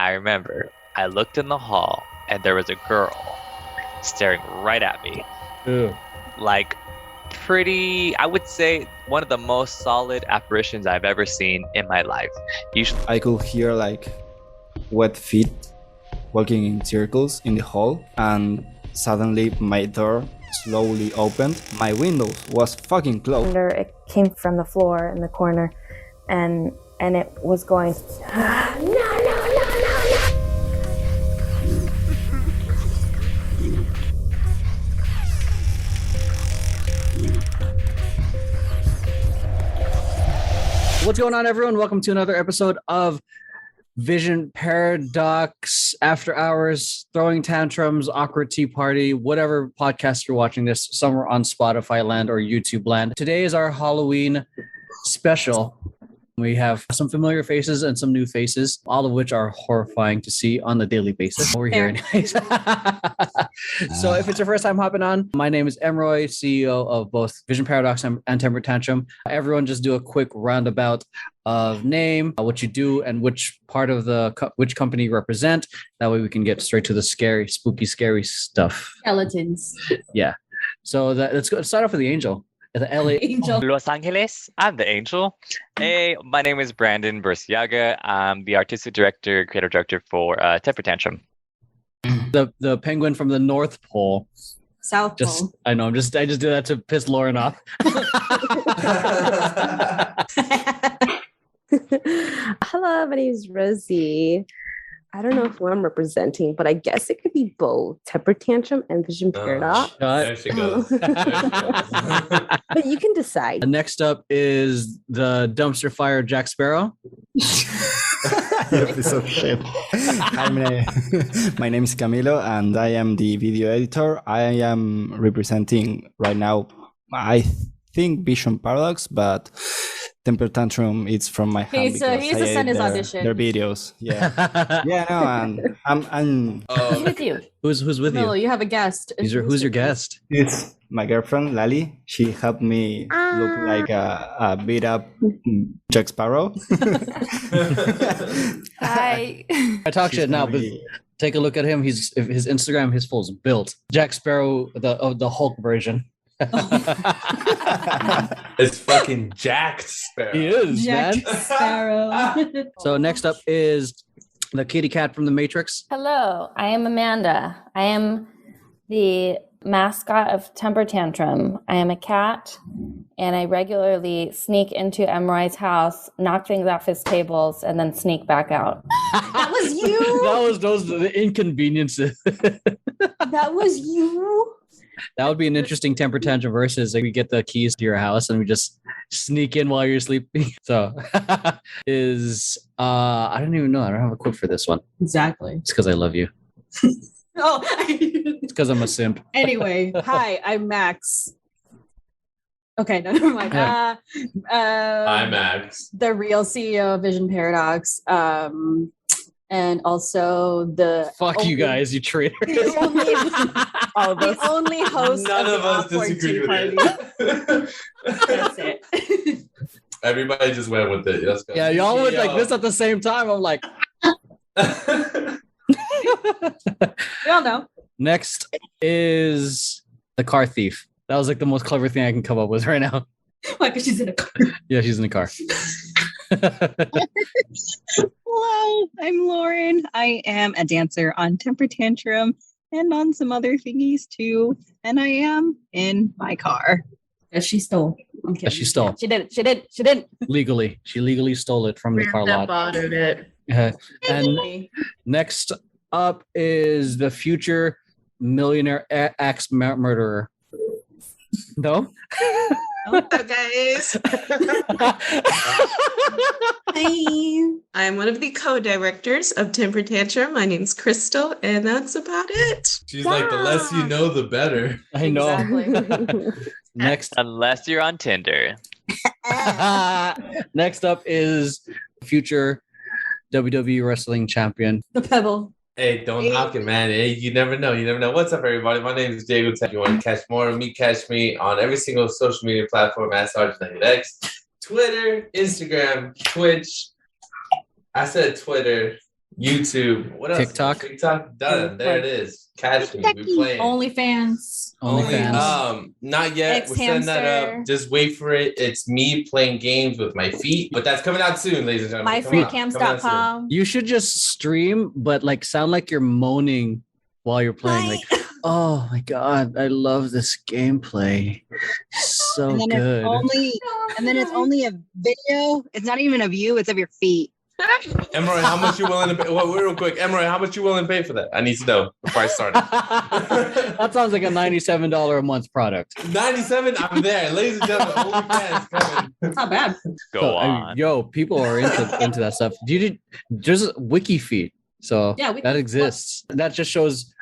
I remember I looked in the hall and there was a girl staring right at me. Ew. Like, I would say, one of the most solid apparitions I've ever seen in my life. Usually, I could hear like wet feet walking in circles in the hall, and suddenly my door slowly opened. My window was fucking closed. It came from the floor in the corner, and it was going, no. What's going on, everyone? Welcome to another episode of Vision Paradox After Hours, Throwing Tantrums, Awkward Tea Party, whatever podcast you're watching this, somewhere on Spotify land or YouTube land. Today is our Halloween special. We have some familiar faces and some new faces, all of which are horrifying to see on a daily basis. We're here anyways. So if it's your first time hopping on, my name is Emroy, CEO of both Vision Paradox and Temper Tantrum. Everyone just do a quick roundabout of name, what you do, and which part of which company you represent. That way we can get straight to the scary, spooky, scary stuff. Skeletons. Yeah. So let's start off with the angel. The LA Angel. Los Angeles, I'm the angel. Hey, my name is Brandon Burciaga. I'm the artistic director, creative director for Temper Tantrum. The penguin from the North Pole. South Pole. I know. I just do that to piss Lauren off. Hello, my name is Rosie. I don't know who I'm representing, but I guess it could be both Temper Tantrum and Vision Paradox. There she goes. But you can decide. Next up is the dumpster fire Jack Sparrow. Episode shit. Hi, my name is Camilo, and I am the video editor. I am representing right now, I think, Vision Paradox, but Temper Tantrum, it's from my hand. He used to send his audition. Their videos. Yeah. Yeah, no, and I'm Who's with you? Who's with No, you? you have a guest. Who's your guest? It's my girlfriend, Lali. She helped me look like a beat up Jack Sparrow. Hi. I talk shit now, but take a look at him. His Instagram, his full is built. Jack Sparrow, the Hulk version. It's fucking jacked Sparrow. He is, Jack man. Sparrow. So next up is the kitty cat from the Matrix. Hello, I am Amanda. I am the mascot of Temper Tantrum. I am a cat, and I regularly sneak into Emroy's house, knock things off his tables, and then sneak back out. That was you. That was the inconveniences. That was you. That would be an interesting Temper Tantrum versus like we get the keys to your house and we just sneak in while you're sleeping. So I don't even know. I don't have a quote for this one. Exactly. It's because I love you. Oh. It's because I'm a simp. Anyway, hi, I'm Max. Okay, no, never mind. Hi, Max. The real CEO of Vision Paradox. And also the Fuck you guys, you traitor. The only host None of us Awkward disagree Tea with Party. it. That's it. Everybody just went with it. Let's go. Yeah, y'all went like this at the same time. I'm like, We all know. next is the car thief. That was like the most clever thing I can come up with right now. Why? Because she's in a car. Yeah, she's in the car. Hello, I'm Lauren. I am a dancer on Temper Tantrum and on some other thingies too. And I am in my car. Yes, she stole. I'm kidding. Yes, she stole. She did it. She did it. She did it. Legally. She legally stole it from the car lot. Botted it. And next up is the future millionaire axe murderer. No? Hello, guys. Hi. I'm one of the co-directors of Temper Tantrum. My name's Krystle, and that's about it. She's like, the less you know, the better. I know. Exactly. Next, Unless you're on Tinder. next up is future WWE wrestling champion. The pebble. Hey, don't knock it, man. Hey, you never know. You never know. What's up, everybody? My name is Diego. If you want to catch more of me, catch me on every single social media platform at SergeantX. Twitter, Instagram, Twitch. I said Twitter. YouTube. What else? TikTok? TikTok. Done. There it is. Catch me. We playing. OnlyFans. Not yet. We're setting that Ex-hamster. up. Just wait for it. It's me playing games with my feet. But that's coming out soon, ladies and gentlemen. myfreecams.com. You should just stream, but like sound like you're moaning while you're playing. Like, oh my god, I love this gameplay. So And then good. it's only a video. It's not even of you, it's of your feet. Emery, how much you willing to pay? Well, real quick, Emery, how much you willing to pay for that? I need to know before I start. That sounds like a $97 a month product. 97, I'm there, ladies and gentlemen. OnlyFans coming. It's not bad. Go on. Yo, people are into that stuff. There's wiki feet, so Yeah, that exists. That just shows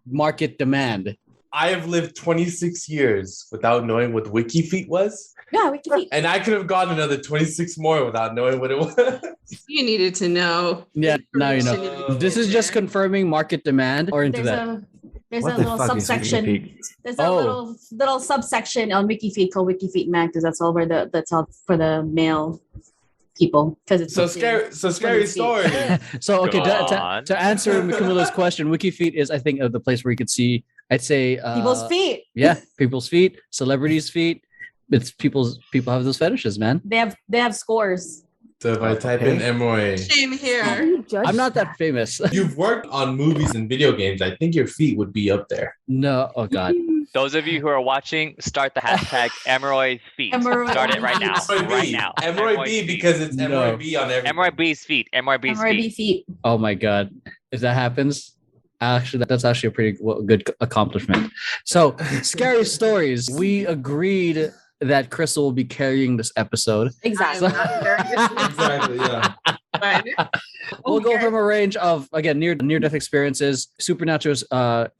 market demand. I have lived 26 years without knowing what WikiFeet was. Yeah, WikiFeet. And I could have gone another 26 more without knowing what it was. You needed to know. Yeah, now you know. This is just confirming market demand or into There's What a the little fuck is subsection. WikiFeet? There's a little subsection on WikiFeed called WikiFeed Mac because that's all for the male people because it's so scary story. So okay, Go on. to answer Camilla's question, WikiFeet is I think the place where you could see. I'd say people's feet. Yeah, people's feet, celebrities' feet. It's people have those fetishes, man. They have scores. So if I type in Emery, Shame here. I'm not that famous. you've worked on movies and video games. I think your feet would be up there. No, oh god. Those of you who are watching, start the hashtag Emeroy's feet. Emeroy Start it right now. Emery B. Emery B because it's Emery B on everything. Emeroy B's feet. Emeroy B's MRB feet. feet. Oh my god. If that happens, actually that's actually a pretty good accomplishment. So, scary stories. We agreed that Krystle will be carrying this episode. Exactly. Exactly, yeah. We'll go from a range of again near-death experiences, supernatural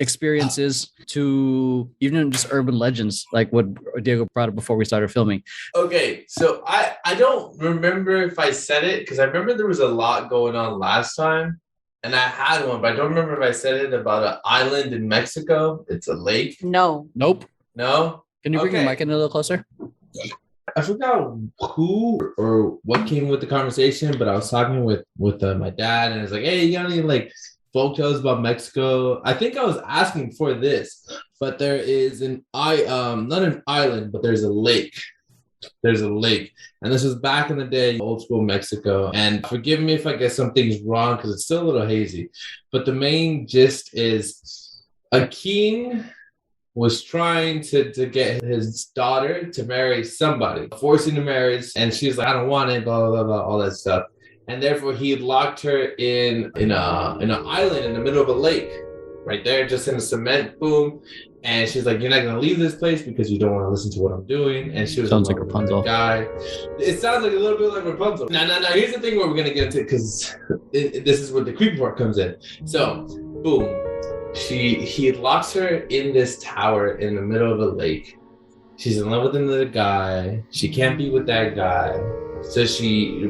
experiences, to even just urban legends, like what Diego brought up before we started filming. Okay, so I don't remember if I said it because I remember there was a lot going on last time, and I had one, but I don't remember if I said it about an island in Mexico. It's a lake. No. Nope. No. Can you bring your mic in a little closer? I forgot who or what came with the conversation, but I was talking with my dad, and it's like, hey, you got any like folk tales about Mexico? I think I was asking for this, but there is not an island, but there's a lake. There's a lake, and this was back in the day, old school Mexico. And forgive me if I get some things wrong because it's still a little hazy, but the main gist is a king was trying to get his daughter to marry somebody, forcing the marriage, and she's like, I don't want it, blah, blah, blah, all that stuff. And therefore, he locked her in an island in the middle of a lake, right there, just in a cement, boom. And she's like, you're not going to leave this place because you don't want to listen to what I'm doing. And she was sounds like Rapunzel. Guy. It sounds like a little bit like Rapunzel. Now, here's the thing where we're going to get into it because this is where the creepy part comes in. So, boom. He locks her in this tower in the middle of a lake. She's in love with another guy. She can't be with that guy. So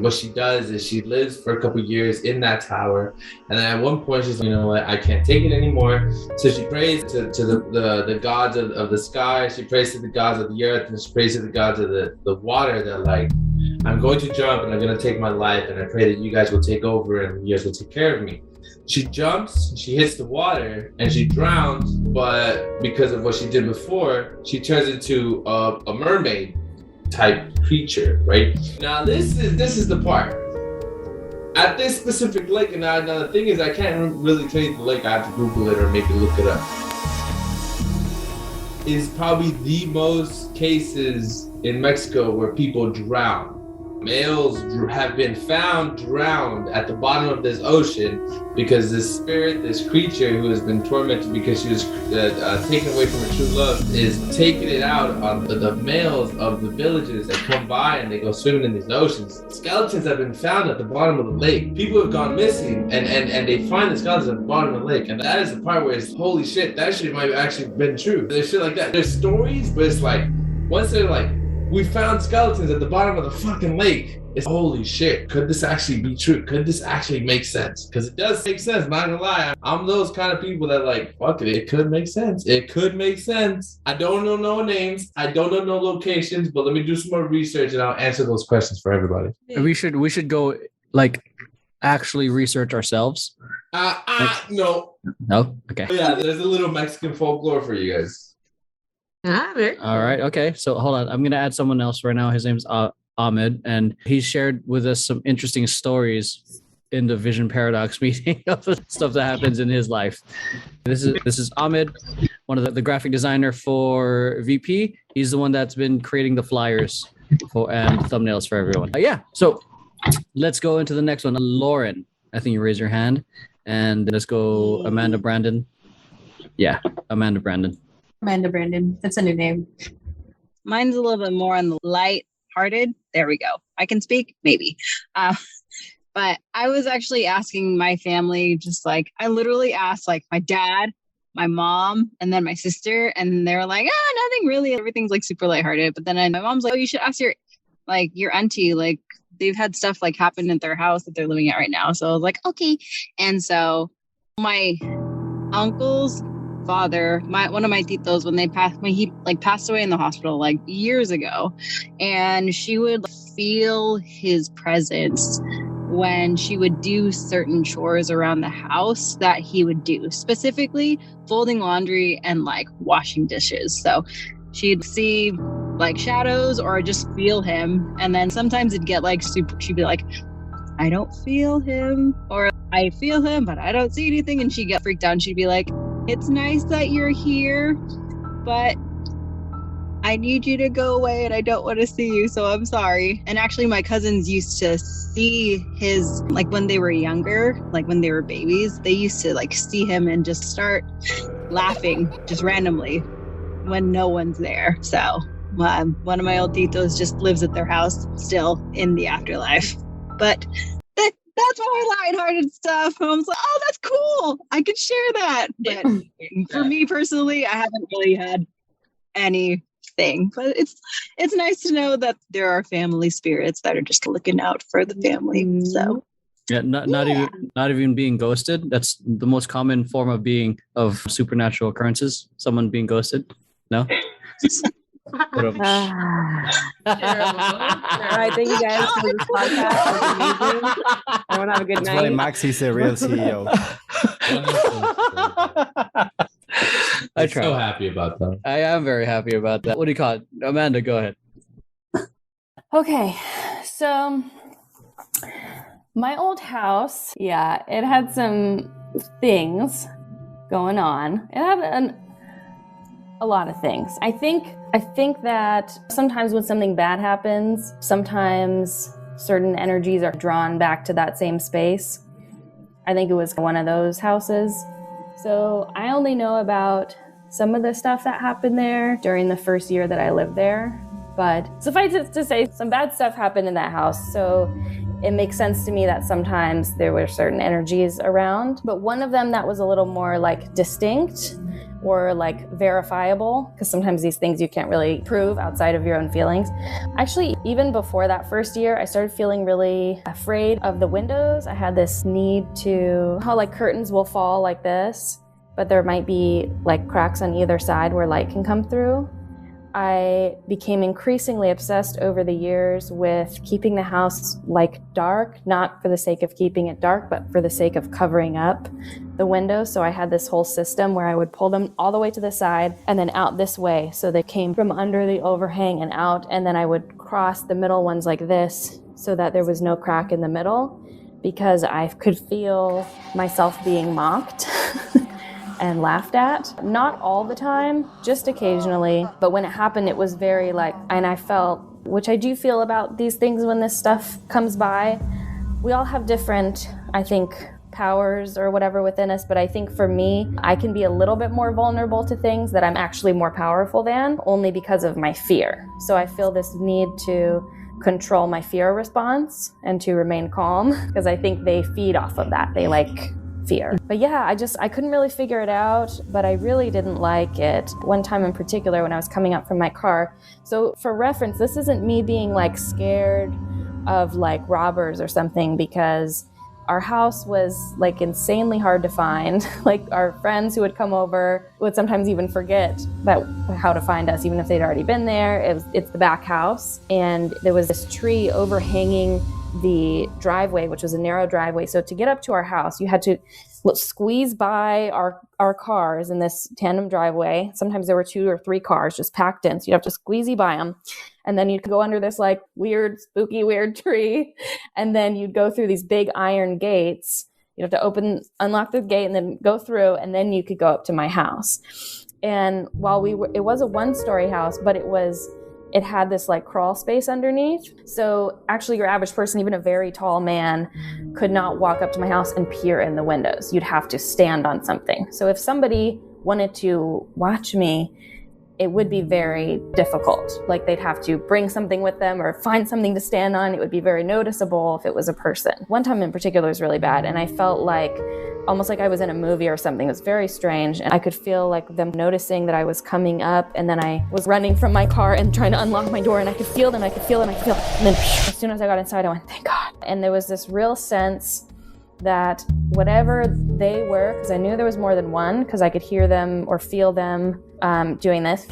what she does is she lives for a couple years in that tower. And then at one point she's like, you know what, I can't take it anymore. So she prays to the gods of the sky. She prays to the gods of the earth, and she prays to the gods of the water that like, I'm going to jump and I'm going to take my life. And I pray that you guys will take over and you guys will take care of me. She jumps, she hits the water, and she drowns, but because of what she did before, she turns into a mermaid type creature, right? Now this is the part. At this specific lake, and now the thing is I can't really tell you the lake, I have to Google it or maybe look it up. Is probably the most cases in Mexico where people drown. Males have been found drowned at the bottom of this ocean because this spirit, this creature who has been tormented because she was taken away from her true love, is taking it out on the males of the villages that come by and they go swimming in these oceans. Skeletons have been found at the bottom of the lake. People have gone missing and they find the skeletons at the bottom of the lake. And that is the part where it's, holy shit, that shit might have actually been true. There's shit like that. There's stories, but it's like, once they're like, we found skeletons at the bottom of the fucking lake. It's holy shit. Could this actually be true? Could this actually make sense? Because it does make sense, not gonna lie. I'm those kind of people that like, fuck it, it could make sense. It could make sense. I don't know no names. I don't know no locations, but let me do some more research and I'll answer those questions for everybody. We should go like actually research ourselves? No. No? Okay. Yeah, there's a little Mexican folklore for you guys. Very cool. All right. Okay. So hold on. I'm going to add someone else right now. His name's Ahmed, and he shared with us some interesting stories in the Vision Paradox meeting of the stuff that happens in his life. This is Ahmed, one of the graphic designer for VP. He's the one that's been creating the flyers and thumbnails for everyone. Yeah. So let's go into the next one. Lauren, I think you raised your hand, and let's go Amanda Brandon. Yeah, Amanda Brandon. Amanda Brandon. That's a new name. Mine's a little bit more on the light-hearted. There we go. I can speak? Maybe. But I was actually asking my family, just like, I literally asked like my dad, my mom, and then my sister, and they were like, nothing really. Everything's like super lighthearted. But then my mom's like, oh, you should ask your auntie. Like, they've had stuff like happen at their house that they're living at right now. So I was like, okay. And so my uncle's father, one of my titos, when he passed away in the hospital like years ago, and she would feel his presence when she would do certain chores around the house that he would do, specifically folding laundry and like washing dishes. So she'd see like shadows or just feel him, and then sometimes it'd get like she'd be like, I don't feel him, or I feel him but I don't see anything, and she'd get freaked out and she'd be like, it's nice that you're here, but I need you to go away and I don't want to see you, so I'm sorry. And actually my cousins used to see his, like when they were younger, like when they were babies, they used to like see him and just start laughing just randomly when no one's there. So one of my old titos just lives at their house still in the afterlife. But that's my lighthearted stuff. I was like, oh, that's cool. I could share that. But for me personally, I haven't really had anything. But it's nice to know that there are family spirits that are just looking out for the family. So yeah, not even being ghosted. That's the most common form of supernatural occurrences. Someone being ghosted. No. All right, thank you guys for this podcast. It was amazing. Everyone have a good That's night. why Max is the real CEO. I'm so happy about that. I am very happy about that. What do you call it? Amanda, go ahead. Okay, so my old house, yeah, it had some things going on. It had a lot of things. I think that sometimes when something bad happens, sometimes certain energies are drawn back to that same space. I think it was one of those houses. So I only know about some of the stuff that happened there during the first year that I lived there. But suffice it to say, some bad stuff happened in that house. So it makes sense to me that sometimes there were certain energies around. But one of them that was a little more like distinct or like verifiable, because sometimes these things you can't really prove outside of your own feelings. Actually, even before that first year, I started feeling really afraid of the windows. I had this need to, how like curtains will fall like this, but there might be like cracks on either side where light can come through. I became increasingly obsessed over the years with keeping the house like dark, not for the sake of keeping it dark, but for the sake of covering up the windows. So I had this whole system where I would pull them all the way to the side and then out this way. So they came from under the overhang and out, and then I would cross the middle ones like this so that there was no crack in the middle, because I could feel myself being mocked and laughed at. Not all the time, just occasionally. But when it happened, it was very like, and I felt, which I do feel about these things when this stuff comes by, we all have different, I think, powers or whatever within us. But I think for me, I can be a little bit more vulnerable to things that I'm actually more powerful than, only because of my fear. So I feel this need to control my fear response and to remain calm, because I think they feed off of that. They like fear. But yeah, I couldn't really figure it out, but I really didn't like it. One time in particular when I was coming up from my car. So for reference, this isn't me being like scared of like robbers or something, because our house was like insanely hard to find. Like our friends who would come over would sometimes even forget how to find us, even if they'd already been there. It's the back house, and there was this tree overhanging the driveway, which was a narrow driveway. So to get up to our house, you had to squeeze by our cars in this tandem driveway. Sometimes there were 2 or 3 cars just packed in. So you'd have to squeezy by them. And then you'd go under this like weird, spooky, weird tree. And then you'd go through these big iron gates. You'd have to unlock the gate and then go through, and then you could go up to my house. And while it was a 1-story house, but it had this like crawl space underneath. So actually your average person, even a very tall man, could not walk up to my house and peer in the windows. You'd have to stand on something. So if somebody wanted to watch me, it would be very difficult. Like they'd have to bring something with them or find something to stand on. It would be very noticeable if it was a person. One time in particular was really bad, and I felt like almost like I was in a movie or something. It was very strange, and I could feel like them noticing that I was coming up, and then I was running from my car and trying to unlock my door, and I could feel them, and then as soon as I got inside, I went, thank God. And there was this real sense that whatever they were, because I knew there was more than one, because I could hear them or feel them doing this,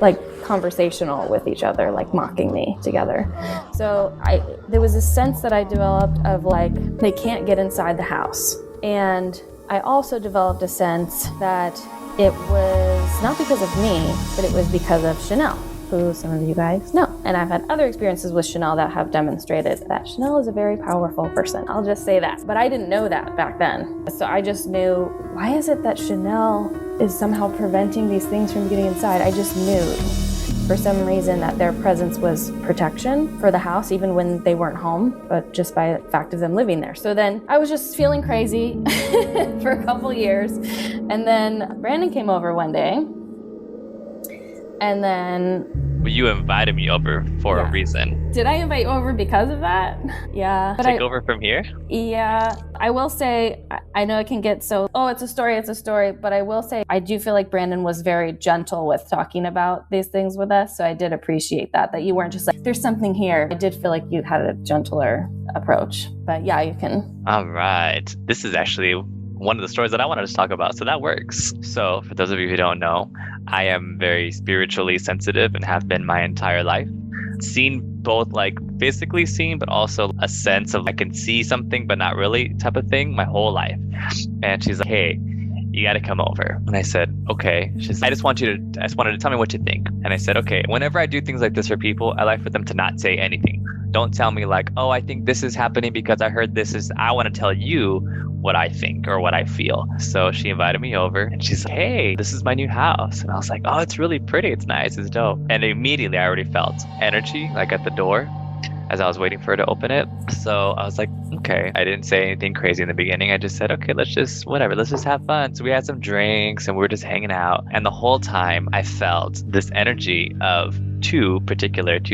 like conversational with each other, like mocking me together. So there was a sense that I developed of like, they can't get inside the house. And I also developed a sense that it was not because of me, but it was because of Chanel, who some of you guys know. And I've had other experiences with Chanel that have demonstrated that Chanel is a very powerful person. I'll just say that. But I didn't know that back then. So I just knew, why is it that Chanel is somehow preventing these things from getting inside? I just knew for some reason that their presence was protection for the house, even when they weren't home, but just by the fact of them living there. So then I was just feeling crazy for a couple years. And then Brandon came over one day. And then... Well, you invited me over for a reason. Did I invite you over because of that? Yeah. But Take over from here? Yeah. I will say, I know it can get so, it's a story. But I will say, I do feel like Brandon was very gentle with talking about these things with us. So I did appreciate that you weren't just like, there's something here. I did feel like you had a gentler approach. But yeah, you can. All right. This is actually one of the stories that I wanted to talk about. So that works. So for those of you who don't know, I am very spiritually sensitive and have been my entire life. Seen both like physically seen, but also a sense of I can see something, but not really type of thing my whole life. And she's like, hey, you got to come over. And I said, okay. She's like, I just wanted to tell me what you think. And I said, okay, whenever I do things like this for people, I like for them to not say anything. Don't tell me like, oh, I think this is happening because I heard I want to tell you what I think or what I feel. So she invited me over and she's like, hey, this is my new house. And I was like, oh, it's really pretty. It's nice. It's dope. And immediately I already felt energy like at the door as I was waiting for her to open it. So I was like, okay. I didn't say anything crazy in the beginning. I just said, okay, let's just have fun. So we had some drinks and we were just hanging out. And the whole time I felt this energy of two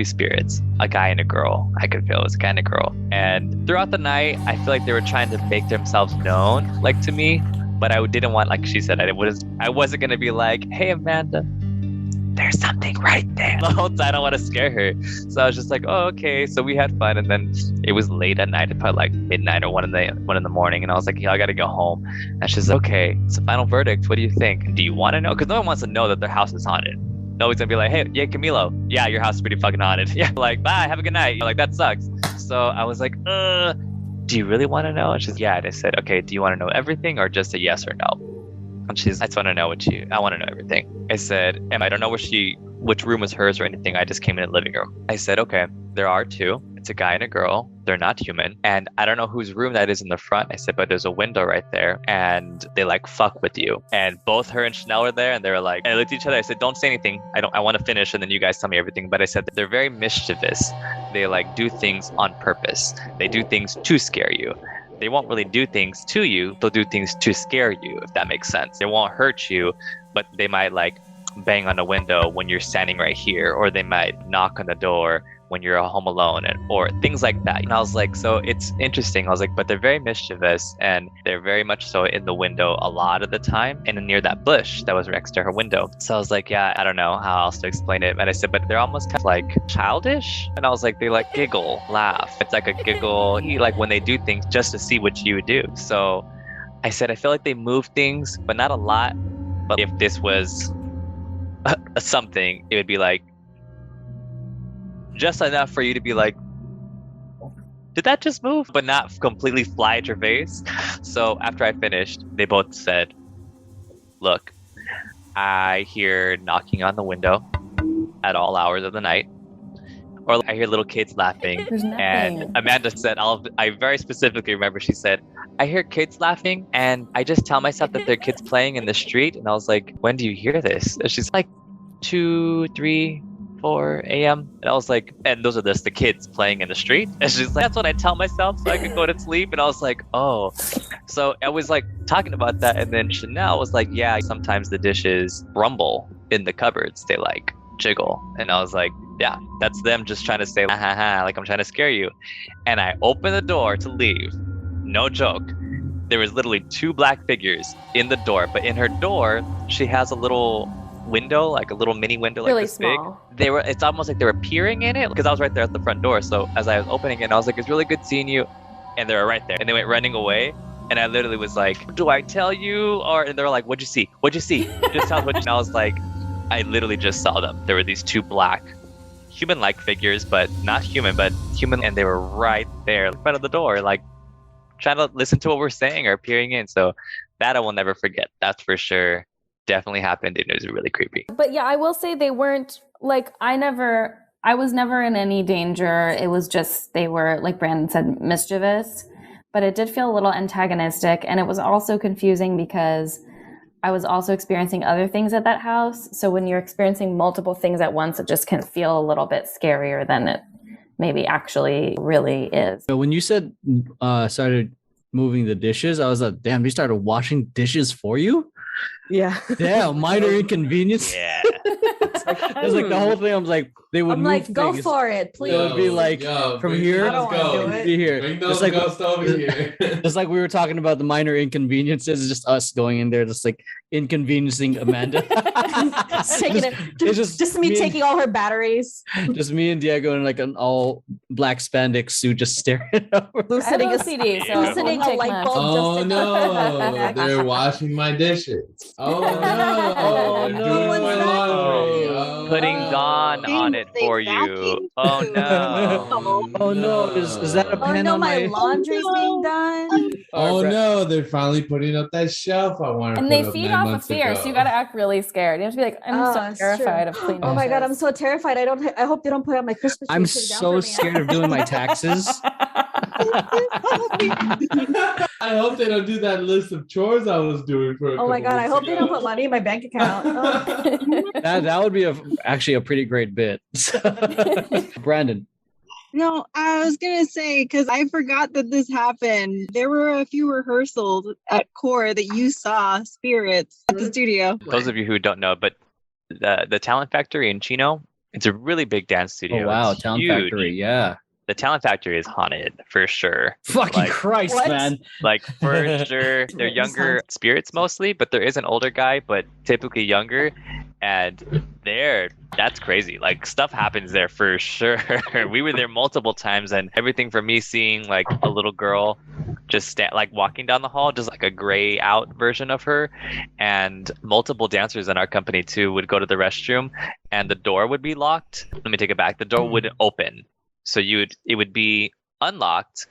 spirits, a guy and a girl. I could feel it was a guy and a girl. And throughout the night, I feel like they were trying to make themselves known, like to me, but I didn't want, like she said, I wasn't going to be like, hey, Amanda, there's something right there. The whole time I don't want to scare her. So I was just like, oh, okay. So we had fun. And then it was late at night, probably like midnight or one in the morning. And I was like, yeah, I got to go home. And she's like, okay, it's a final verdict. What do you think? And do you want to know? Because no one wants to know that their house is haunted. Nobody's gonna be like, hey, yeah, Camilo, yeah, your house is pretty fucking haunted. Yeah, like, bye, have a good night. Like, that sucks. So I was like, do you really want to know? And she's, yeah. And I said, okay, do you want to know everything or just a yes or no? And she's, I just want to know I want to know everything. I said, I don't know which room was hers or anything. I just came in the living room. I said, okay, there are two. It's a guy and a girl. They're not human. And I don't know whose room that is in the front. I said, but there's a window right there. And they like fuck with you. And both her and Chanel were there. And they were like, and I looked at each other. I said, don't say anything. I want to finish. And then you guys tell me everything. But I said, they're very mischievous. They like do things on purpose. They do things to scare you. They won't really do things to you. They'll do things to scare you, if that makes sense. They won't hurt you, but they might like bang on the window when you're standing right here, or they might knock on the door when you're home alone, or things like that. And I was like, so it's interesting. I was like, but they're very mischievous and they're very much so in the window a lot of the time and near that bush that was next to her window. So I was like, yeah, I don't know how else to explain it. And I said, but they're almost kind of like childish. And I was like, they like giggle, laugh. It's like a giggle, like when they do things just to see what you do. So I said, I feel like they move things, but not a lot. But if this was something, it would be like, just enough for you to be like, did that just move? But not completely fly at your face. So after I finished, they both said, look, I hear knocking on the window at all hours of the night. Or I hear little kids laughing. There's And nothing. Amanda said, I very specifically remember she said, I hear kids laughing and I just tell myself that they're kids playing in the street. And I was like, when do you hear this? And she's like, 2, 3, 4 a.m. And I was like, and those are just the kids playing in the street. And she's like, that's what I tell myself so I could go to sleep. And I was like, oh. So I was like talking about that. And then Chanel was like, yeah, sometimes the dishes rumble in the cupboards. They like jiggle. And I was like, yeah, that's them just trying to say, ha ha ha, like I'm trying to scare you. And I opened the door to leave. No joke. There was literally 2 black figures in the door, but in her door, she has a little window, like a little mini window, like Really this big. small. It's almost like they were peering in it because I was right there at the front door. So as I was opening it, I was like, it's really good seeing you. And they were right there. And they went running away. And I literally was like, do I tell you? And they were like, what'd you see? What'd you see? Just tell us what you. And I was like, I literally just saw them. There were these 2 black human-like figures, but not human, but human. And they were right there in front of the door, like trying to listen to what we're saying or peering in. So that I will never forget. That's for sure. Definitely happened. And it was really creepy. But yeah, I will say they weren't like I was never in any danger. It was just they were, like Brandon said, mischievous. But it did feel a little antagonistic, and it was also confusing because I was also experiencing other things at that house. So when you're experiencing multiple things at once, it just can feel a little bit scarier than it maybe actually really is. So when you said started moving the dishes, I was like, damn, you started washing dishes for you? Yeah. Yeah, minor inconvenience. Yeah. It was like the whole thing. I was like, they would I'm move like, go things. for it, please. It would be like from bring here those ghosts. to here. Bring Just those like ghosts over here. just like we were talking about the minor inconveniences, it's just us going in there, just like inconveniencing Amanda. Just taking it, it's just me and- taking all her batteries. just me and Diego in like an all black spandex suit, just staring over. I have Loosening a, OCD, so loosening a take light my- bulb. Oh just no, they're washing my dishes. Oh no, Oh, they're no. doing my laundry. Oh, Putting no. Dawn on it They for you. vacuumed Oh too. no. Oh no, is that a Oh pen no, on my my laundry's being done. Oh Brett. no, they're finally putting up that shelf I wanted to And put they up feed 9 off of months fear, ago. so you got to act really scared. You have to be like, I'm Oh, so that's terrified true. of clean Oh my god, I'm dishes. so terrified. I hope they don't put out my Christmas tree. I'm and take it down so for me. scared of doing my taxes. I hope they don't do that list of chores I was doing for. Oh my god, I hope they don't put money in my bank account. Oh. That would be actually a pretty great bit. Brandon. No, I was going to say, because I forgot that this happened. There were a few rehearsals at Core that you saw spirits at the studio. Those of you who don't know, but the Talent Factory in Chino, it's a really big dance studio. Oh wow, It's Town huge. Factory, yeah. The Talent Factory is haunted for sure. Fucking Like, Christ, what? man. Like for sure, they're younger spirits mostly, but there is an older guy, but typically younger, and that's crazy. Like stuff happens there for sure. We were there multiple times, and everything from me seeing like a little girl just like walking down the hall, just like a gray out version of her, and multiple dancers in our company too would go to the restroom, and the door would be locked. Let me take it back. The door wouldn't open. So it would be unlocked,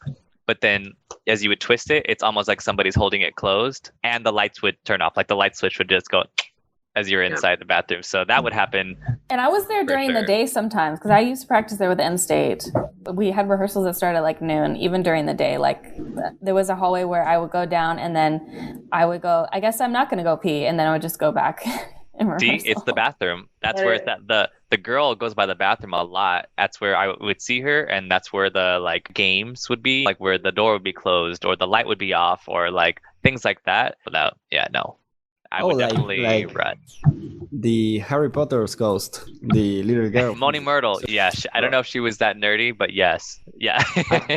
but then as you would twist it, it's almost like somebody's holding it closed, and the lights would turn off. Like the light switch would just go as you're inside the bathroom. So that would happen. And I was there during the sure. day sometimes because I used to practice there with N State. We had rehearsals that started like noon, even during the day. Like there was a hallway where I would go down and then I would go, I guess I'm not going to go pee. And then I would just go back and rehearsal. See, it's the bathroom. That's where it's at. The girl goes by the bathroom a lot. That's where I would see her, and that's where the like games would be, like where the door would be closed or the light would be off or like things like that. Without, I would definitely run. The Harry Potter's ghost, the little girl. Moaning Myrtle, yeah. I don't know if she was that nerdy, but yes, yeah.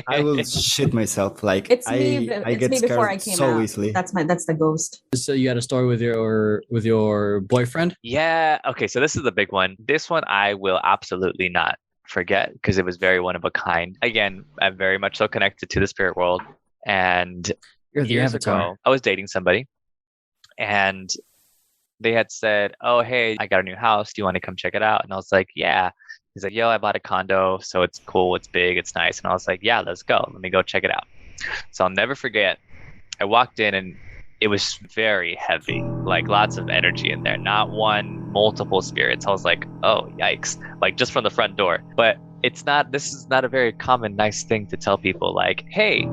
I will shit myself. Like It's I get me before I scared came so out. easily. That's the ghost. So you had a story with your boyfriend? Yeah. Okay. So this is the big one. This one I will absolutely not forget because it was very one of a kind. Again, I'm very much so connected to the spirit world. And You're the years avatar. ago, I was dating somebody, and they had said, "Oh, hey, I got a new house. Do you want to come check it out?" And I was like, "Yeah." He's like, yo, I bought a condo, so it's cool, it's big, it's nice. And I was like, yeah, let's go. Let me go check it out. So I'll never forget, I walked in and it was very heavy, like lots of energy in there, not one, multiple spirits. I was like, oh, yikes, like just from the front door. But this is not a very common, nice thing to tell people, like, hey,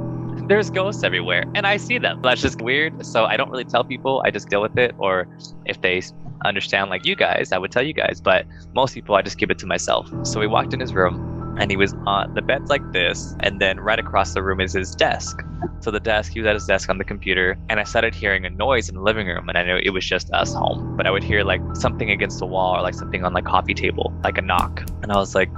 there's ghosts everywhere and I see them. That's just weird. So I don't really tell people, I just deal with it. Or if they understand like you guys, I would tell you guys. But most people, I just keep it to myself. So we walked in his room and he was on the bed's like this. And then right across the room is his desk. So he was at his desk on the computer. And I started hearing a noise in the living room. And I knew it was just us home. But I would hear like something against the wall or like something on the coffee table, like a knock. And I was like,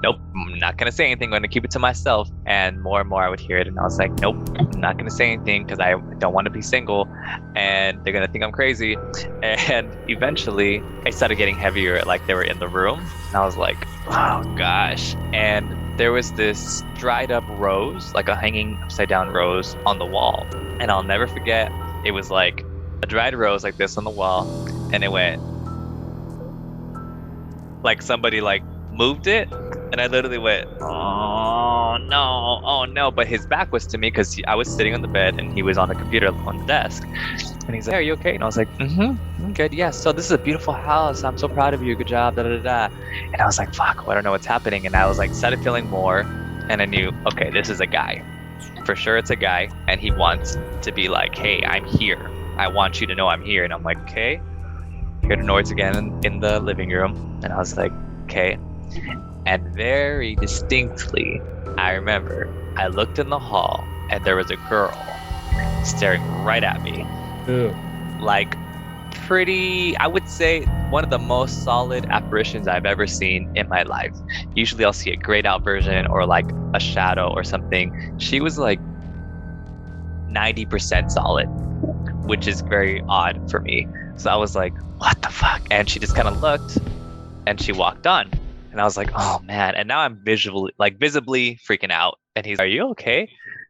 nope, I'm not gonna say anything. I'm gonna keep it to myself. And more I would hear it, and I was like, nope, I'm not gonna say anything because I don't want to be single, and they're gonna think I'm crazy. And eventually, it started getting heavier, like they were in the room, and I was like, oh gosh. And there was this dried up rose, like a hanging upside down rose on the wall, and I'll never forget. It was like a dried rose like this on the wall, and it went like somebody like moved it, and I literally went, oh no, but his back was to me because I was sitting on the bed and he was on the computer on the desk, and he's like, are you okay? And I was like, I'm good, yeah, so this is a beautiful house, I'm so proud of you, good job, da da da. And I was like, fuck, I don't know what's happening. And I was like, started feeling more, and I knew, okay, this is a guy, for sure it's a guy, and he wants to be like, hey, I'm here, I want you to know I'm here. And I'm like, okay. Heard a noise again in the living room, and I was like, okay. And very distinctly, I remember I looked in the hall and there was a girl staring right at me. Ew. Like pretty, I would say one of the most solid apparitions I've ever seen in my life. Usually I'll see a grayed out version or like a shadow or something. She was like 90% solid, which is very odd for me. So I was like, what the fuck? And she just kind of looked and she walked on. And I was like, oh man. And now I'm visibly freaking out. And he's like, are you okay?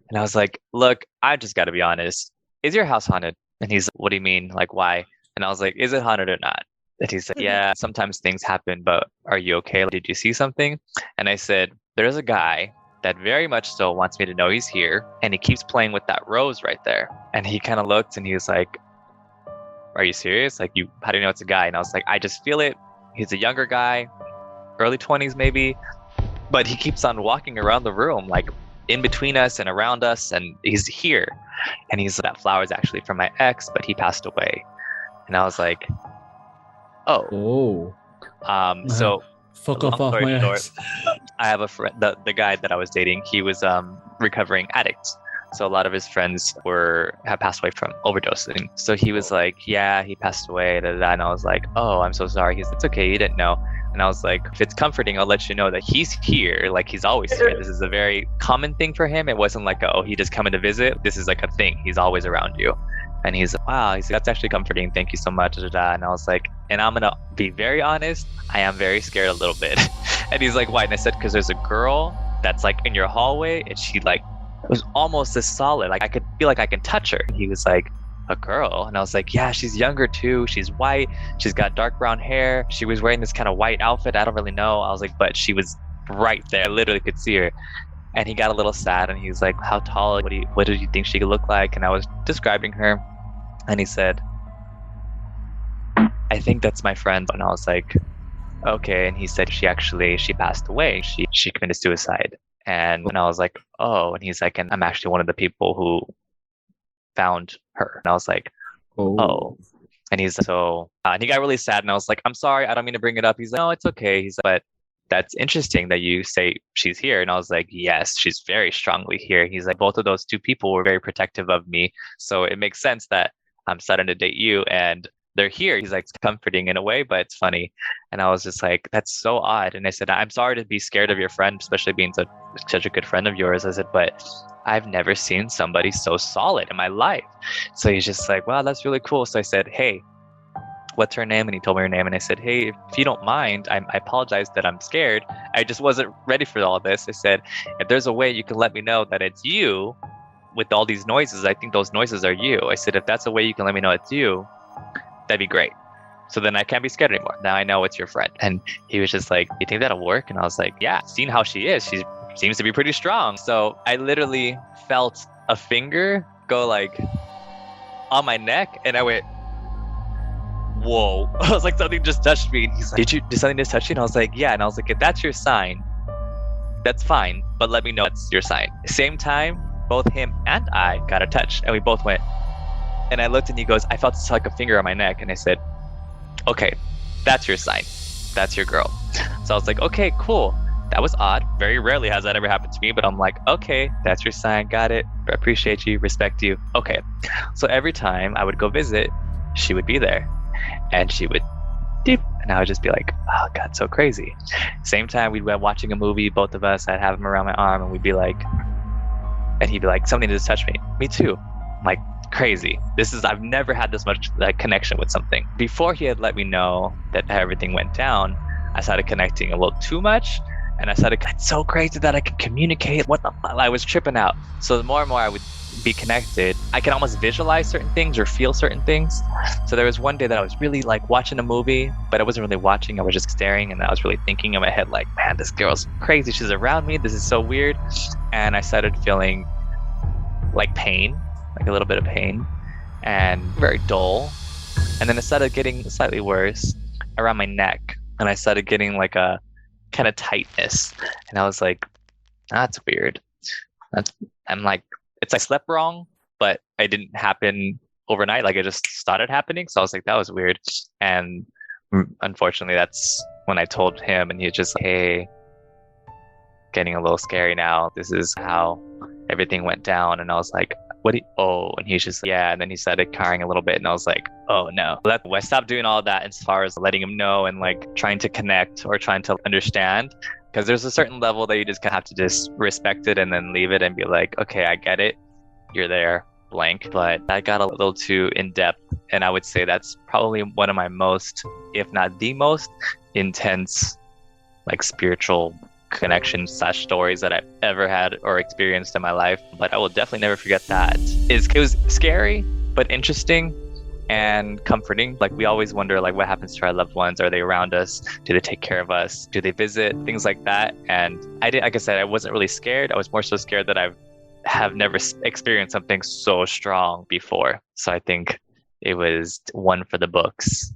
And I was like, look, I just got to be honest. Is your house haunted? And he's like, what do you mean? Like, why? And I was like, is it haunted or not? And he said, yeah, sometimes things happen, but are you okay? Did you see something? And I said, there's a guy that very much so wants me to know he's here. And he keeps playing with that rose right there. And he kind of looked and he was like, are you serious? Like, how do you know it's a guy? And I was like, I just feel it. He's a younger guy, early 20s maybe, but he keeps on walking around the room, like in between us and around us, and he's here. And that flower is actually from my ex, but he passed away. And I was like, oh. So fuck off my ex. I have a friend, the guy that I was dating, he was recovering addict. So a lot of his friends have passed away from overdosing. So he was like, yeah, he passed away. Da, da, da. And I was like, oh, I'm so sorry. He's like, it's okay, you didn't know. And I was like, if it's comforting, I'll let you know that he's here. Like, he's always here. This is a very common thing for him. It wasn't like, oh, he just coming to visit. This is like a thing. He's always around you. And he's like, wow, he's like, that's actually comforting. Thank you so much. Da, da, da. And I was like, and I'm going to be very honest. I am very scared a little bit. And he's like, why? And I said, because there's a girl that's like in your hallway, and she like was almost as solid. Like, I could feel like I can touch her. And he was like, a girl? And I was like, yeah, she's younger too. She's white. She's got dark brown hair. She was wearing this kind of white outfit. I don't really know. I was like, but she was right there. I literally could see her. And he got a little sad and he was like, how tall? What did you think she could look like? And I was describing her. And he said, I think that's my friend. And I was like, okay. And he said, she passed away. She committed suicide. And I was like, oh. And he's like, and I'm actually one of the people who found her. And I was like, oh. And he's so, and he got really sad. And I was like, I'm sorry, I don't mean to bring it up. He's like, no, it's okay. He's like, but that's interesting that you say she's here. And I was like, yes, she's very strongly here. He's like, both of those two people were very protective of me. So it makes sense that I'm starting to date you and they're here. He's like, it's comforting in a way, but it's funny. And I was just like, that's so odd. And I said, I'm sorry to be scared of your friend, especially being such a good friend of yours. I said, but I've never seen somebody so solid in my life. So he's just like, wow, that's really cool. So I said, hey, what's her name? And he told me her name. And I said, hey, if you don't mind, I apologize that I'm scared. I just wasn't ready for all this. I said, if there's a way you can let me know that it's you with all these noises, I think those noises are you. I said, if that's a way you can let me know it's you, that'd be great. So then I can't be scared anymore. Now I know it's your friend. And he was just like, you think that'll work? And I was like, yeah, seeing how she is, she seems to be pretty strong. So I literally felt a finger go like on my neck, and I went, whoa. I was like, something just touched me. And he's like, did something just touch you? And I was like, yeah. And I was like, if that's your sign, that's fine, but let me know it's your sign. Same time, both him and I got a touch, and we both went. And I looked, and he goes, I felt like a finger on my neck. And I said, okay, that's your sign. That's your girl. So I was like, okay, cool. That was odd. Very rarely has that ever happened to me, but I'm like, okay, that's your sign. Got it. Appreciate you. Respect you. Okay. So every time I would go visit, she would be there, and she would deep, and I would just be like, oh God, so crazy. Same time we'd be watching a movie, both of us, I'd have him around my arm, and we'd be like, and he'd be like, something just touched me. Me too. I'm like, crazy. I've never had this much connection with something. Before he had let me know that everything went down, I started connecting a little too much, and I started, it's so crazy that I can communicate. What the fuck? I was tripping out. So the more and more I would be connected, I can almost visualize certain things or feel certain things. So there was one day that I was really like watching a movie, but I wasn't really watching. I was just staring, and I was really thinking in my head like, man, this girl's crazy. She's around me. This is so weird. And I started feeling like pain, like a little bit of pain, and very dull. And then it started getting slightly worse around my neck, and I started getting like a kind of tightness. And I was like, that's weird. I'm like, it's I slept wrong, but it didn't happen overnight. Like it just started happening. So I was like, that was weird. And unfortunately, that's when I told him, and he was just like, hey, getting a little scary now. This is how everything went down. And I was like, and he's just, yeah. And then he started crying a little bit, and I was like, oh no. I stopped doing all that as far as letting him know and like trying to connect or trying to understand, because there's a certain level that you just have to just respect it and then leave it and be like, okay, I get it. You're there, blank. But I got a little too in depth, and I would say that's probably one of my most, if not the most intense, like spiritual connections / stories that I've ever had or experienced in my life. But I will definitely never forget that. It was scary, but interesting and comforting. Like we always wonder, like, what happens to our loved ones? Are they around us? Do they take care of us? Do they visit? Things like that. And I did, like I said, I wasn't really scared. I was more so scared that I have never experienced something so strong before. So I think it was one for the books.